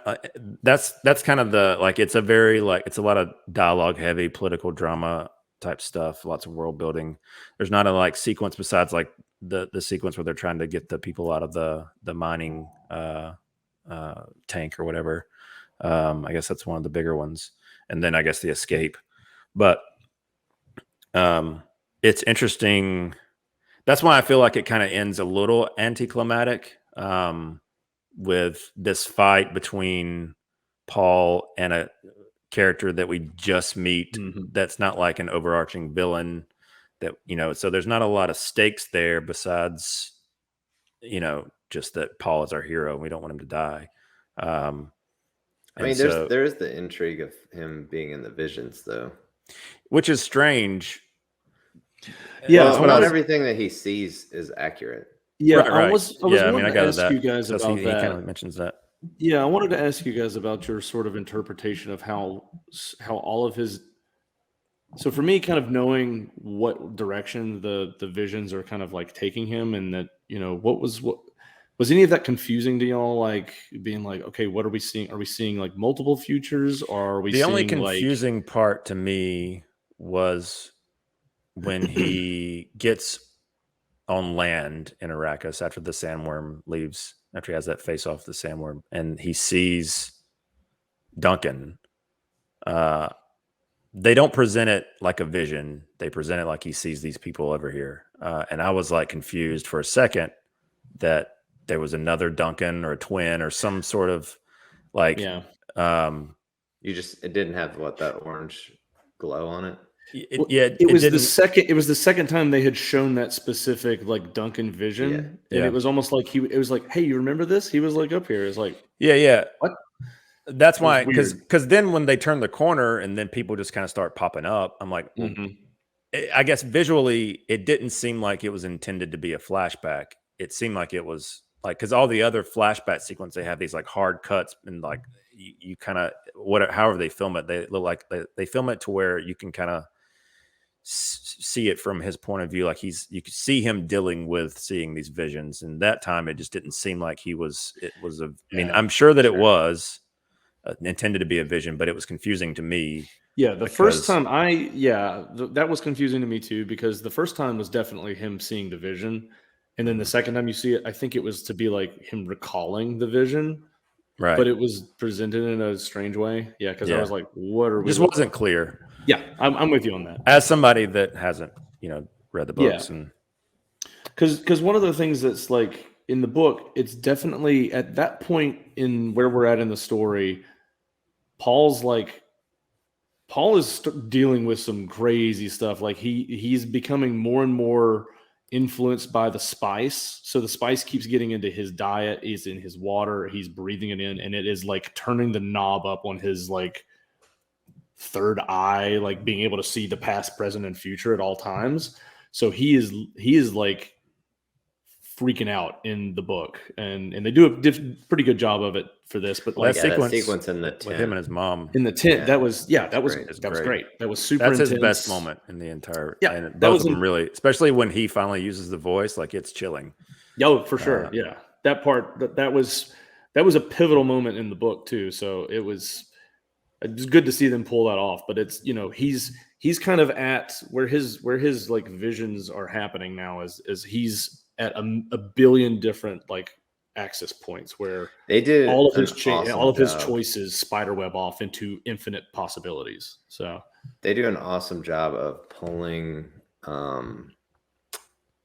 That's kind of the like. It's a very like. It's a lot of dialogue heavy, political drama type stuff. Lots of world building. There's not a like sequence besides like the sequence where they're trying to get the people out of the mining tank or whatever. I guess that's one of the bigger ones, and then I guess the escape. But it's interesting. That's why I feel like it kind of ends a little anticlimactic. With this fight between Paul and a character that we just meet that's not like an overarching villain that, so there's not a lot of stakes there besides, just that Paul is our hero and we don't want him to die. There is the intrigue of him being in the visions though. Which is strange. Yeah. Well, not everything that he sees is accurate. Yeah, right. I was I wanting to got ask that. you guys about He that. kind of mentions that. Yeah, I wanted to ask you guys about your sort of interpretation of how all of his. So for me, kind of knowing what direction the visions are kind of like taking him, and that what was any of that confusing to y'all? Like being like, okay, what are we seeing? Are we seeing like multiple futures, or are we? The seeing only confusing part to me was when he gets on land in Arrakis after the sandworm leaves, after he has that face off the sandworm, and he sees Duncan. They don't present it like a vision. They present it like he sees these people over here. And I was like confused for a second that there was another Duncan or a twin or some sort of like, it didn't have that orange glow on it. It was the second time they had shown that specific like Duncan vision, and it was almost like it was like, hey, you remember this? He was like up here. It's like, what? That's why, because then when they turn the corner and then people just kind of start popping up, I'm like, I guess visually it didn't seem like it was intended to be a flashback. It seemed like it was like, because all the other flashback sequence, they have these like hard cuts and like you kind of however they film it, they look like they film it to where you can kind of see it from his point of view, like you could see him dealing with seeing these visions, and that time it just didn't seem like I'm sure that it was intended to be a vision, but it was confusing to me. First time that was confusing to me too, because the first time was definitely him seeing the vision, and then the second time you see it, I think it was to be like him recalling the vision, right? But it was presented in a strange way, because I was like, what are we? Just wasn't clear. Yeah, I'm with you on that. As somebody that hasn't, read the books, and because one of the things that's like in the book, it's definitely at that point in where we're at in the story, Paul is dealing with some crazy stuff. Like he's becoming more and more influenced by the spice. So the spice keeps getting into his diet, is in his water, he's breathing it in, and it is like turning the knob up on his like third eye, like being able to see the past, present, and future at all times. So he is like freaking out in the book, and they do a pretty good job of it for this. But like that sequence in the tent with him and his mom in the tent, that was great. That was super. That's intense. His best moment in the entire. Yeah, and both of them really, especially when he finally uses the voice, like it's chilling. Yo, for sure. Yeah. That part that was a pivotal moment in the book too. So it was good to see them pull that off. But it's, he's kind of at where his like visions are happening now as he's at a billion different like access points where they did all of his his job. choices spiderweb off into infinite possibilities. So they do an awesome job of pulling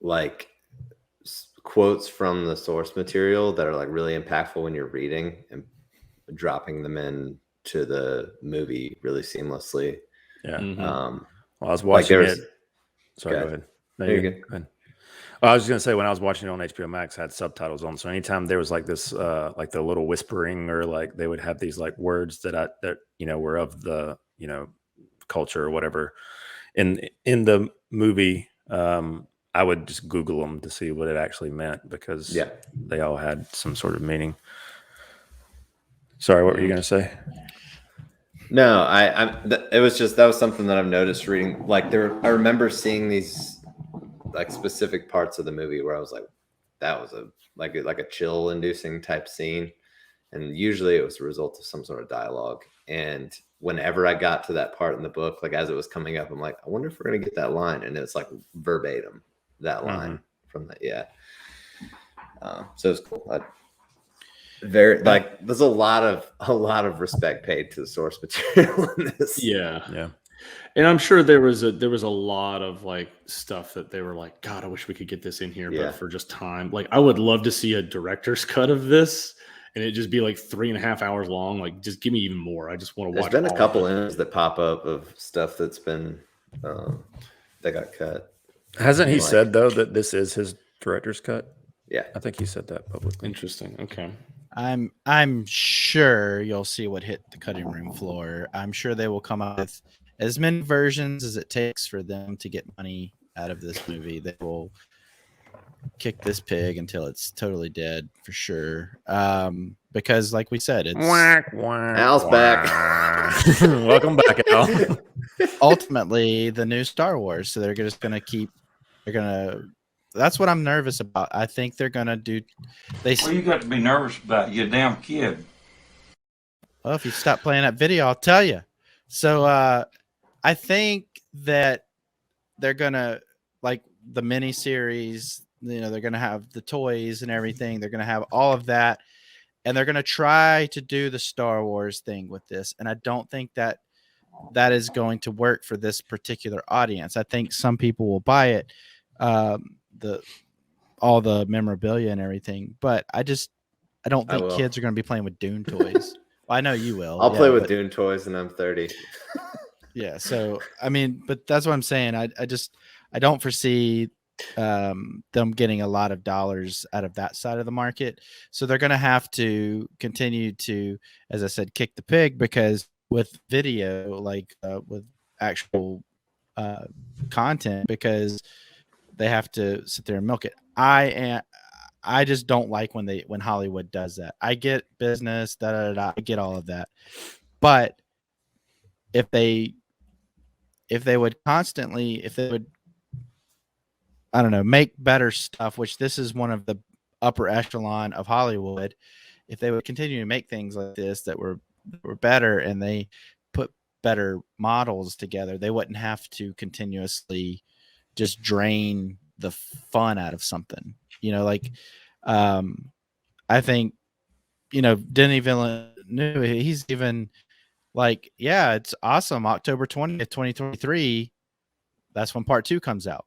like quotes from the source material that are like really impactful when you're reading and dropping them in to the movie really seamlessly. Yeah. Well, I was watching like it. Sorry, go ahead. No, you're good. Go ahead. I was just gonna say, when I was watching it on HBO Max, I had subtitles on. So anytime there was like this, like the little whispering, or like they would have these like words that were of the culture or whatever in the movie, I would just Google them to see what it actually meant, because they all had some sort of meaning. Sorry, what were you gonna say? No, it was just, that was something that I've noticed reading. Like I remember seeing these like specific parts of the movie where I was like, that was like a chill inducing type scene. And usually it was a result of some sort of dialogue. And whenever I got to that part in the book, like as it was coming up, I'm like, I wonder if we're going to get that line. And it's like verbatim, that line from that. Yeah. So it's cool. There's a lot of respect paid to the source material in this. Yeah. And I'm sure there was a lot of like stuff that they were like, God, I wish we could get this in here, but for just time. Like I would love to see a director's cut of this, and it just be like 3.5 hours long. Like just give me even more. I just want to watch. There's been a couple images that pop up of stuff that's been that got cut. Hasn't he said though that this is his director's cut? Yeah, I think he said that publicly. Interesting. Okay. I'm sure you'll see what hit the cutting room floor. I'm sure they will come up with as many versions as it takes for them to get money out of this movie. They will kick this pig until it's totally dead for sure. Because like we said, it's Al's back. Welcome back, Al. ultimately the new Star Wars. So they're just gonna that's what I'm nervous about. I think they're gonna do. Well, you got to be nervous about you damn kid. Well, if you stop playing that video, I'll tell you. So I think that they're gonna, like the mini series. They're gonna have the toys and everything. They're gonna have all of that, and they're gonna try to do the Star Wars thing with this. And I don't think that is going to work for this particular audience. I think some people will buy it. All the memorabilia and everything, but I don't think kids are going to be playing with Dune toys. Well, I know you will. I'll play with Dune toys, and I'm 30. Yeah, so I mean, but that's what I'm saying. I don't foresee them getting a lot of dollars out of that side of the market. So they're going to have to continue to, as I said, kick the pig, because with video, like with actual content, because they have to sit there and milk it. I just don't like when Hollywood does that. I get business, I get all of that, but if they would I don't know, make better stuff, which this is one of the upper echelon of Hollywood. If they would continue to make things like this that were better, and they put better models together, they wouldn't have to continuously just drain the fun out of something. I think Denis Villeneuve, he's even like, yeah, it's awesome, October 20th 2023, that's when part 2 comes out.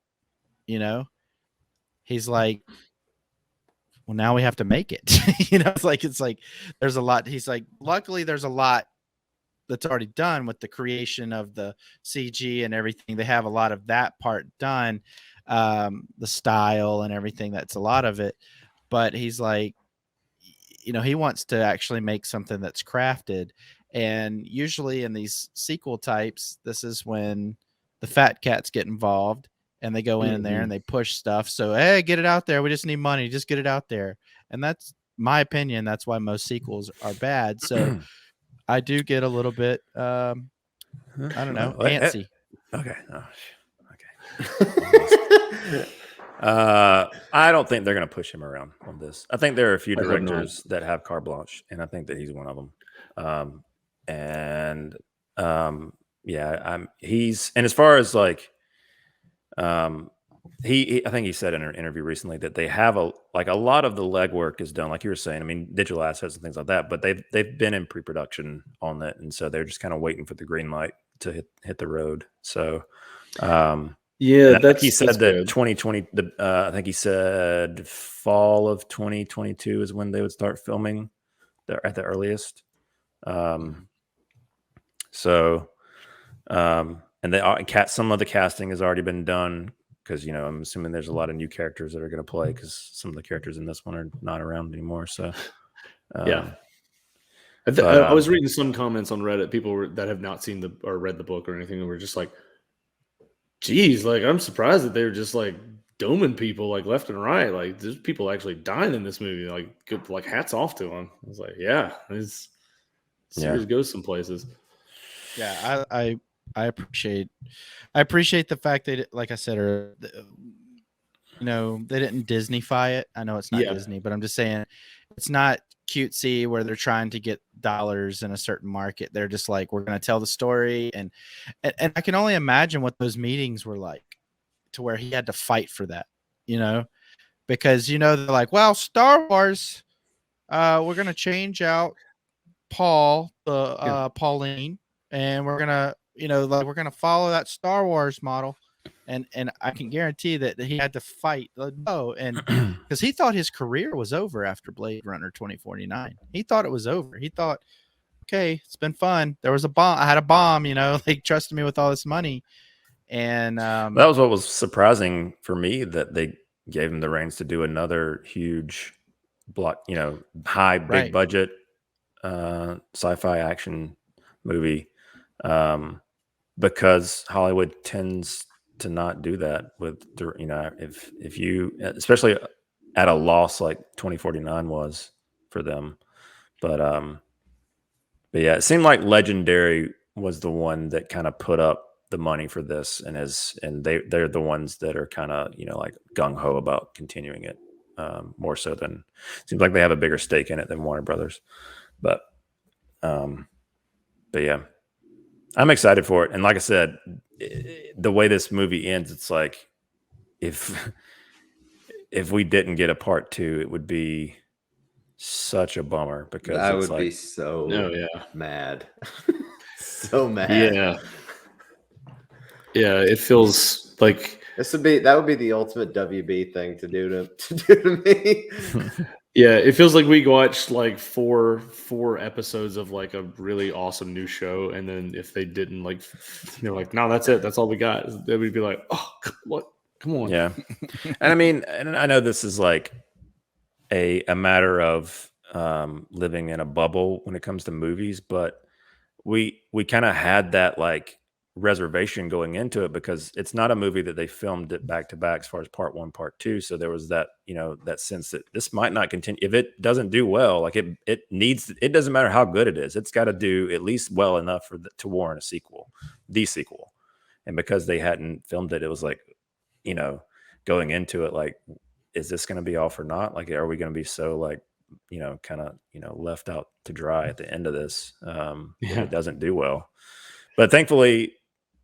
He's like, well, now we have to make it. It's like there's a lot. He's like, luckily there's a lot that's already done with the creation of the CG and everything. They have a lot of that part done, the style and everything. That's a lot of it. But he's like, he wants to actually make something that's crafted. And usually in these sequel types, this is when the fat cats get involved, and they go in there and they push stuff. So, hey, get it out there. We just need money. Just get it out there. And that's my opinion. That's why most sequels are bad. So I do get a little bit, I don't know, antsy. Okay. Oh, okay. I don't think they're going to push him around on this. I think there are a few I hope not. directors that have carte blanche, and I think that he's one of them. He's, and as far as like, I think he said in an interview recently that they have a lot of the legwork is done, like you were saying. I mean, digital assets and things like that, but they've been in pre-production on that, and so they're just kind of waiting for the green light to hit the road. So, yeah, I think he said that good. 2020. I think he said fall of 2022 is when they would start filming. At the earliest. And some of the casting has already been done because I'm assuming there's a lot of new characters that are going to play because some of the characters in this one are not around anymore. So yeah. I was reading some comments on Reddit, people that have not seen or read the book or anything, and were just like, geez, like I'm surprised that they were just like doming people like left and right. Like there's people actually dying in this movie. Like good, like hats off to them. I was like, yeah, this series goes some places. Yeah, I appreciate the fact that, like I said, they didn't Disney-fy it. I know it's not Disney, but I'm just saying it's not cutesy where they're trying to get dollars in a certain market. They're just like, we're going to tell the story, and I can only imagine what those meetings were like, to where he had to fight for that, because they're like, well, Star Wars, we're going to change out Pauline, and we're gonna we're gonna follow that Star Wars model, and I can guarantee that he had to fight and because he thought his career was over after Blade Runner 2049. He thought it was over. He thought, okay, it's been fun. There was a bomb. I had a bomb. They trusted me with all this money, and that was what was surprising for me, that they gave him the reins to do another huge block, big budget sci-fi action movie, because Hollywood tends to not do that with if you, especially at a loss like 2049 was for them, but yeah, it seemed like Legendary was the one that kind of put up the money for this, and they're the ones that are kind of like gung-ho about continuing it, more so than, seems like they have a bigger stake in it than Warner Brothers. But yeah, I'm excited for it. And like I said, the way this movie ends, it's like if we didn't get a part 2, it would be such a bummer, because I it's would be so mad. So mad. Yeah, it feels like that would be the ultimate WB thing to do to me. Yeah, it feels like we watched like four episodes of like a really awesome new show, and then if they didn't, like, they're like, no, that's it, that's all we got. They would be like, oh, what? Come on. Yeah. And I mean, and I know this is like a matter of living in a bubble when it comes to movies, but we kind of had that like reservation going into it, because it's not a movie that they filmed it back to back as far as part 1, part 2. So there was that, that sense that this might not continue. If it doesn't do well, like it doesn't matter how good it is, it's got to do at least well enough to warrant the sequel. And because they hadn't filmed it, it was like, going into it, like, is this going to be off or not? Like, are we going to be so like, kind of, left out to dry at the end of this, if it doesn't do well? But thankfully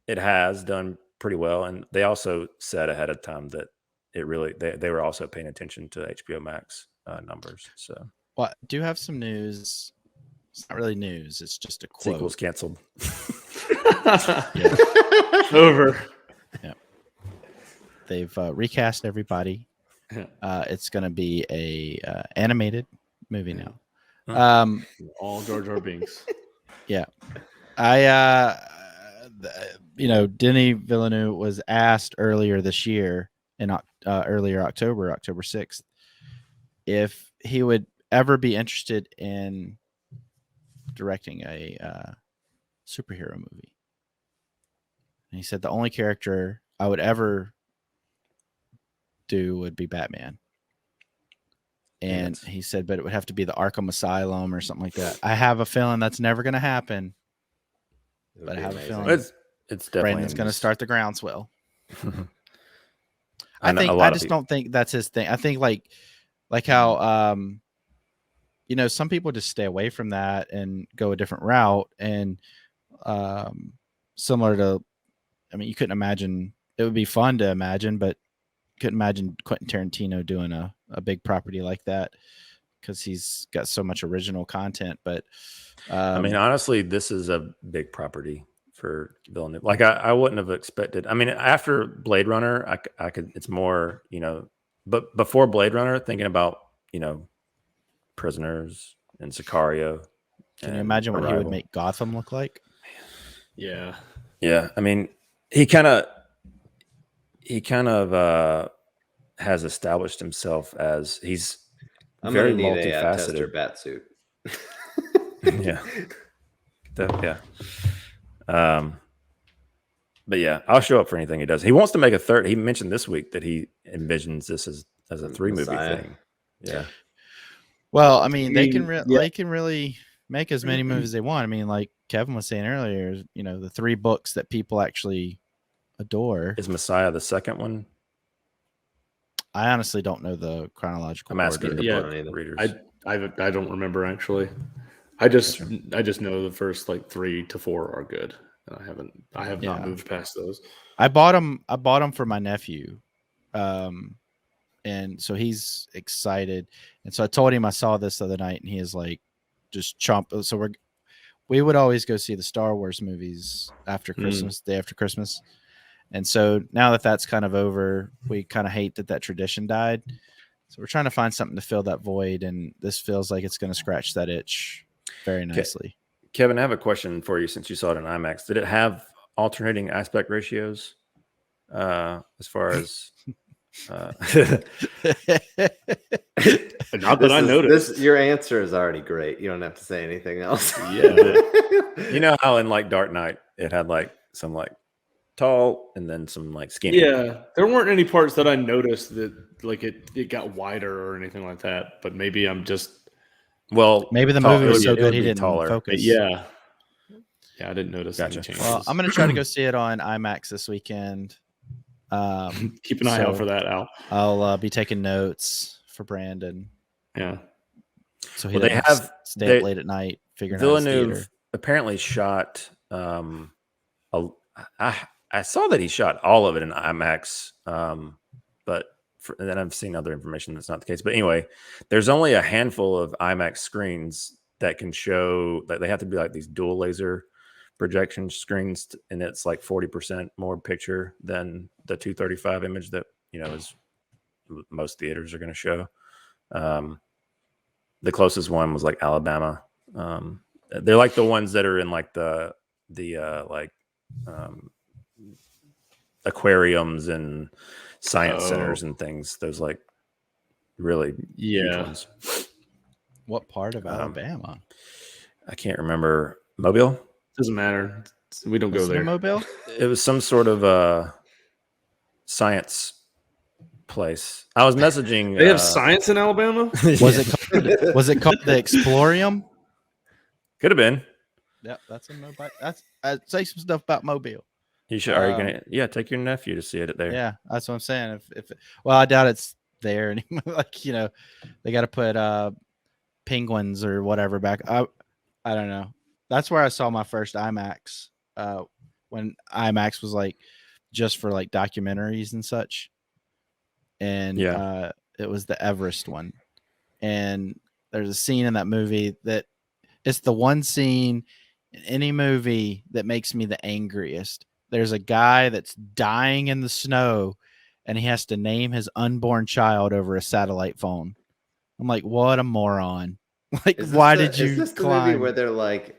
it has done pretty well. And they also said ahead of time that it really, they were also paying attention to HBO Max numbers. So, well, I do have some news. It's not really news. It's just a quote. Sequel's canceled. Over. Yeah. They've recast everybody. It's going to be a animated movie now. All Jar Jar Binks. Yeah. Denis Villeneuve was asked earlier this year, in earlier October 6th, if he would ever be interested in directing a superhero movie. And he said the only character I would ever do would be Batman. And he said, but it would have to be the Arkham Asylum or something like that. I have a feeling that's never going to happen. But I have a feeling it's definitely Brandon's going to start the groundswell. I just don't think that's his thing. I think like how some people just stay away from that and go a different route. And similar to, I mean, you couldn't imagine, it would be fun to imagine, but couldn't imagine Quentin Tarantino doing a big property like that because he's got so much original content. But I mean, honestly, this is a big property for Villeneuve. Like I wouldn't have expected. I mean, after Blade Runner, I could. It's more, but before Blade Runner, thinking about Prisoners and Sicario. Can you imagine what he would make Gotham look like? Yeah. I mean, he kind of has established himself as I'm very gonna need multifaceted. A bat suit. But yeah, I'll show up for anything he does. He wants to make a third. He mentioned this week that he envisions this as a 3-movie thing. Yeah. Well, I mean, they can really make as many movies as they want. I mean, like Kevin was saying earlier, the 3 books that people actually adore. Is Messiah the second one? I honestly don't know the chronological I'm asking order. the readers. I don't remember actually. I just know the first like 3 to 4 are good. And I have not moved past those. I bought them for my nephew. And so he's excited. And so I told him I saw this the other night and he is like just chomp. So we would always go see the Star Wars movies after Christmas, day after Christmas. And so now that that's kind of over, we kind of hate that tradition died. So we're trying to find something to fill that void. And this feels like it's going to scratch that itch very nicely. Kevin, I have a question for you since you saw it in IMAX. Did it have alternating aspect ratios as far as... Not that I noticed. Your answer is already great. You don't have to say anything else. Yeah. You know how in like Dark Knight, it had like some like tall and then some like skinny. Yeah. There weren't any parts that I noticed that like it got wider or anything like that. But maybe I'm just... Well, maybe the movie was so good he didn't focus. Yeah, I didn't notice any changes. Well, I'm going to try to go see it on IMAX this weekend. Keep an eye out for that, Al. I'll be taking notes for Brandon. Yeah. So he doesn't have to stay up late at night figuring Villeneuve out his theater. Apparently shot. I saw that he shot all of it in IMAX, but then I've seen other information that's not the case. But anyway, there's only a handful of IMAX screens that can show that they have to be like these dual laser projection screens, and it's like 40% more picture than the 235 image that is most theaters are going to show. The closest one was like Alabama. They're like the ones that are in like the aquariums and science centers and things. Those like really huge ones. What part of Alabama? I can't remember. Mobile? Doesn't matter. We don't go there. Mobile? It was some sort of science place. I was messaging. They have science in Alabama? Was it called the Explorium? Could have been. Yeah, that's in Mobile. Say some stuff about Mobile. You should. Are you gonna? Yeah, take your nephew to see it there. Yeah, that's what I'm saying. Well, I doubt it's there anymore. Like they got to put penguins or whatever back. I don't know. That's where I saw my first IMAX. When IMAX was like just for like documentaries and such. And it was the Everest one. And there's a scene in that movie that it's the one scene in any movie that makes me the angriest. There's a guy that's dying in the snow and he has to name his unborn child over a satellite phone. I'm like, what a moron. Like, why did you Is this the climb? movie where they're like,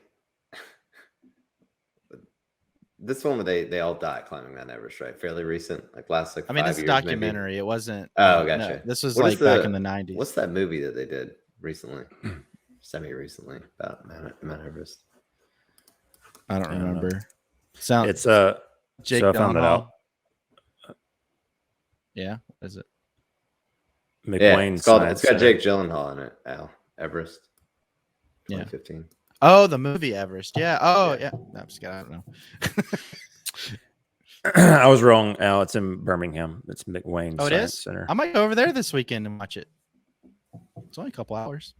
this one where they all die climbing Mount Everest, right? Fairly recent, like last like 5 years. It's a documentary. Maybe. It wasn't. Oh, gotcha. No, this was like back in the 90s. What's that movie that they did recently, semi-recently, about Mount Everest? I don't remember. It's Jake so I found it out. Yeah, what is it? McWayne. Yeah, it's got Jake Gyllenhaal in it. Al Everest. 2015. Yeah. Oh, the movie Everest. Yeah. Oh, yeah. No, I'm just kidding. I don't know. I was wrong, Al. It's in Birmingham. It's McWayne Oh, it Science is? Center. I might go over there this weekend and watch it. It's only a couple hours.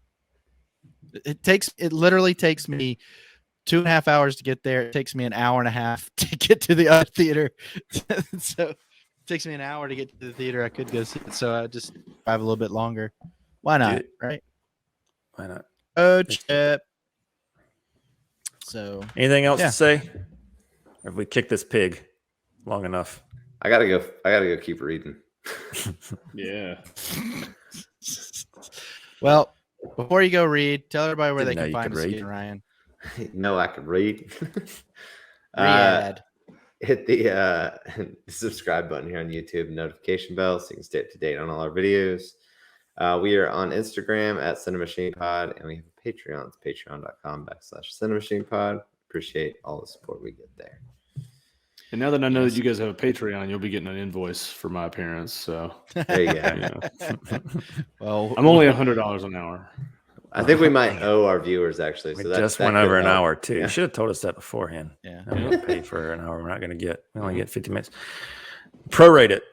It literally takes me 2.5 hours to get there. It takes me an hour and a half to get to the other theater. So it takes me an hour to get to the theater. I could go see it. So I just drive a little bit longer. Why not? Right? Why not? Oh, Chip. So Anything else Yeah. to say? Or have we kicked this pig long enough? I gotta go keep reading. Yeah. Well, before you go read, tell everybody where Didn't they know can you find could us read. again, Ryan. No, I can read. Riyadh. Hit the subscribe button here on YouTube, notification bell, so you can stay up to date on all our videos. We are on Instagram at CiNEMACHiNE and we have a Patreon. It's patreon.com/CiNEMACHiNE Appreciate all the support we get there. And now that I know that you guys have a Patreon, you'll be getting an invoice for my appearance. So There you go. yeah. Well, I'm only $100 an hour. I think we might owe our viewers actually. We So just that went could over an help. hour too. Yeah. You should have told us that beforehand. Yeah. I'm going to pay for an hour. We're not going to get. We only get 50 minutes. Prorate it.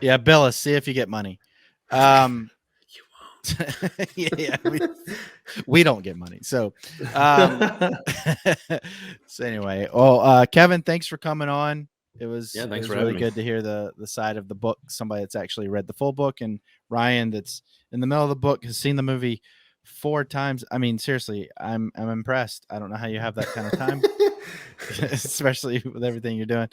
Yeah. Bill us. See if you get money. Yeah. We don't get money. So, so anyway, Kevin, thanks for coming on. It was thanks for really having me. good to hear the side of the book. Somebody that's actually read the full book, and Ryan, that's in the middle of the book, has seen the movie 4 times. I mean, seriously, I'm impressed. I don't know how you have that kind of time, especially with everything you're doing.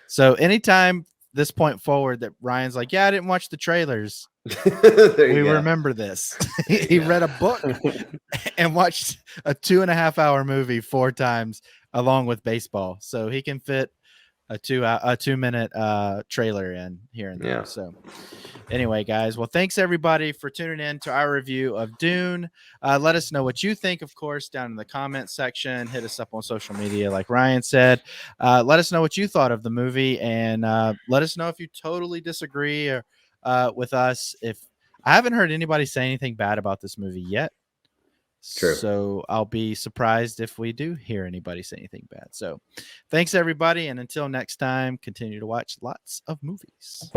So anytime this point forward that Ryan's like, yeah, I didn't watch the trailers. We remember this. He read a book and watched a 2.5 hour movie 4 times along with baseball. So he can fit a 2-minute trailer in here and there. Yeah. So anyway, guys, well, thanks everybody for tuning in to our review of Dune. Let us know what you think, of course, down in the comment section. Hit us up on social media, like Ryan said. Let us know what you thought of the movie, and let us know if you totally disagree or with us. If I haven't heard anybody say anything bad about this movie yet. True. So I'll be surprised if we do hear anybody say anything bad. So thanks everybody, and until next time, continue to watch lots of movies.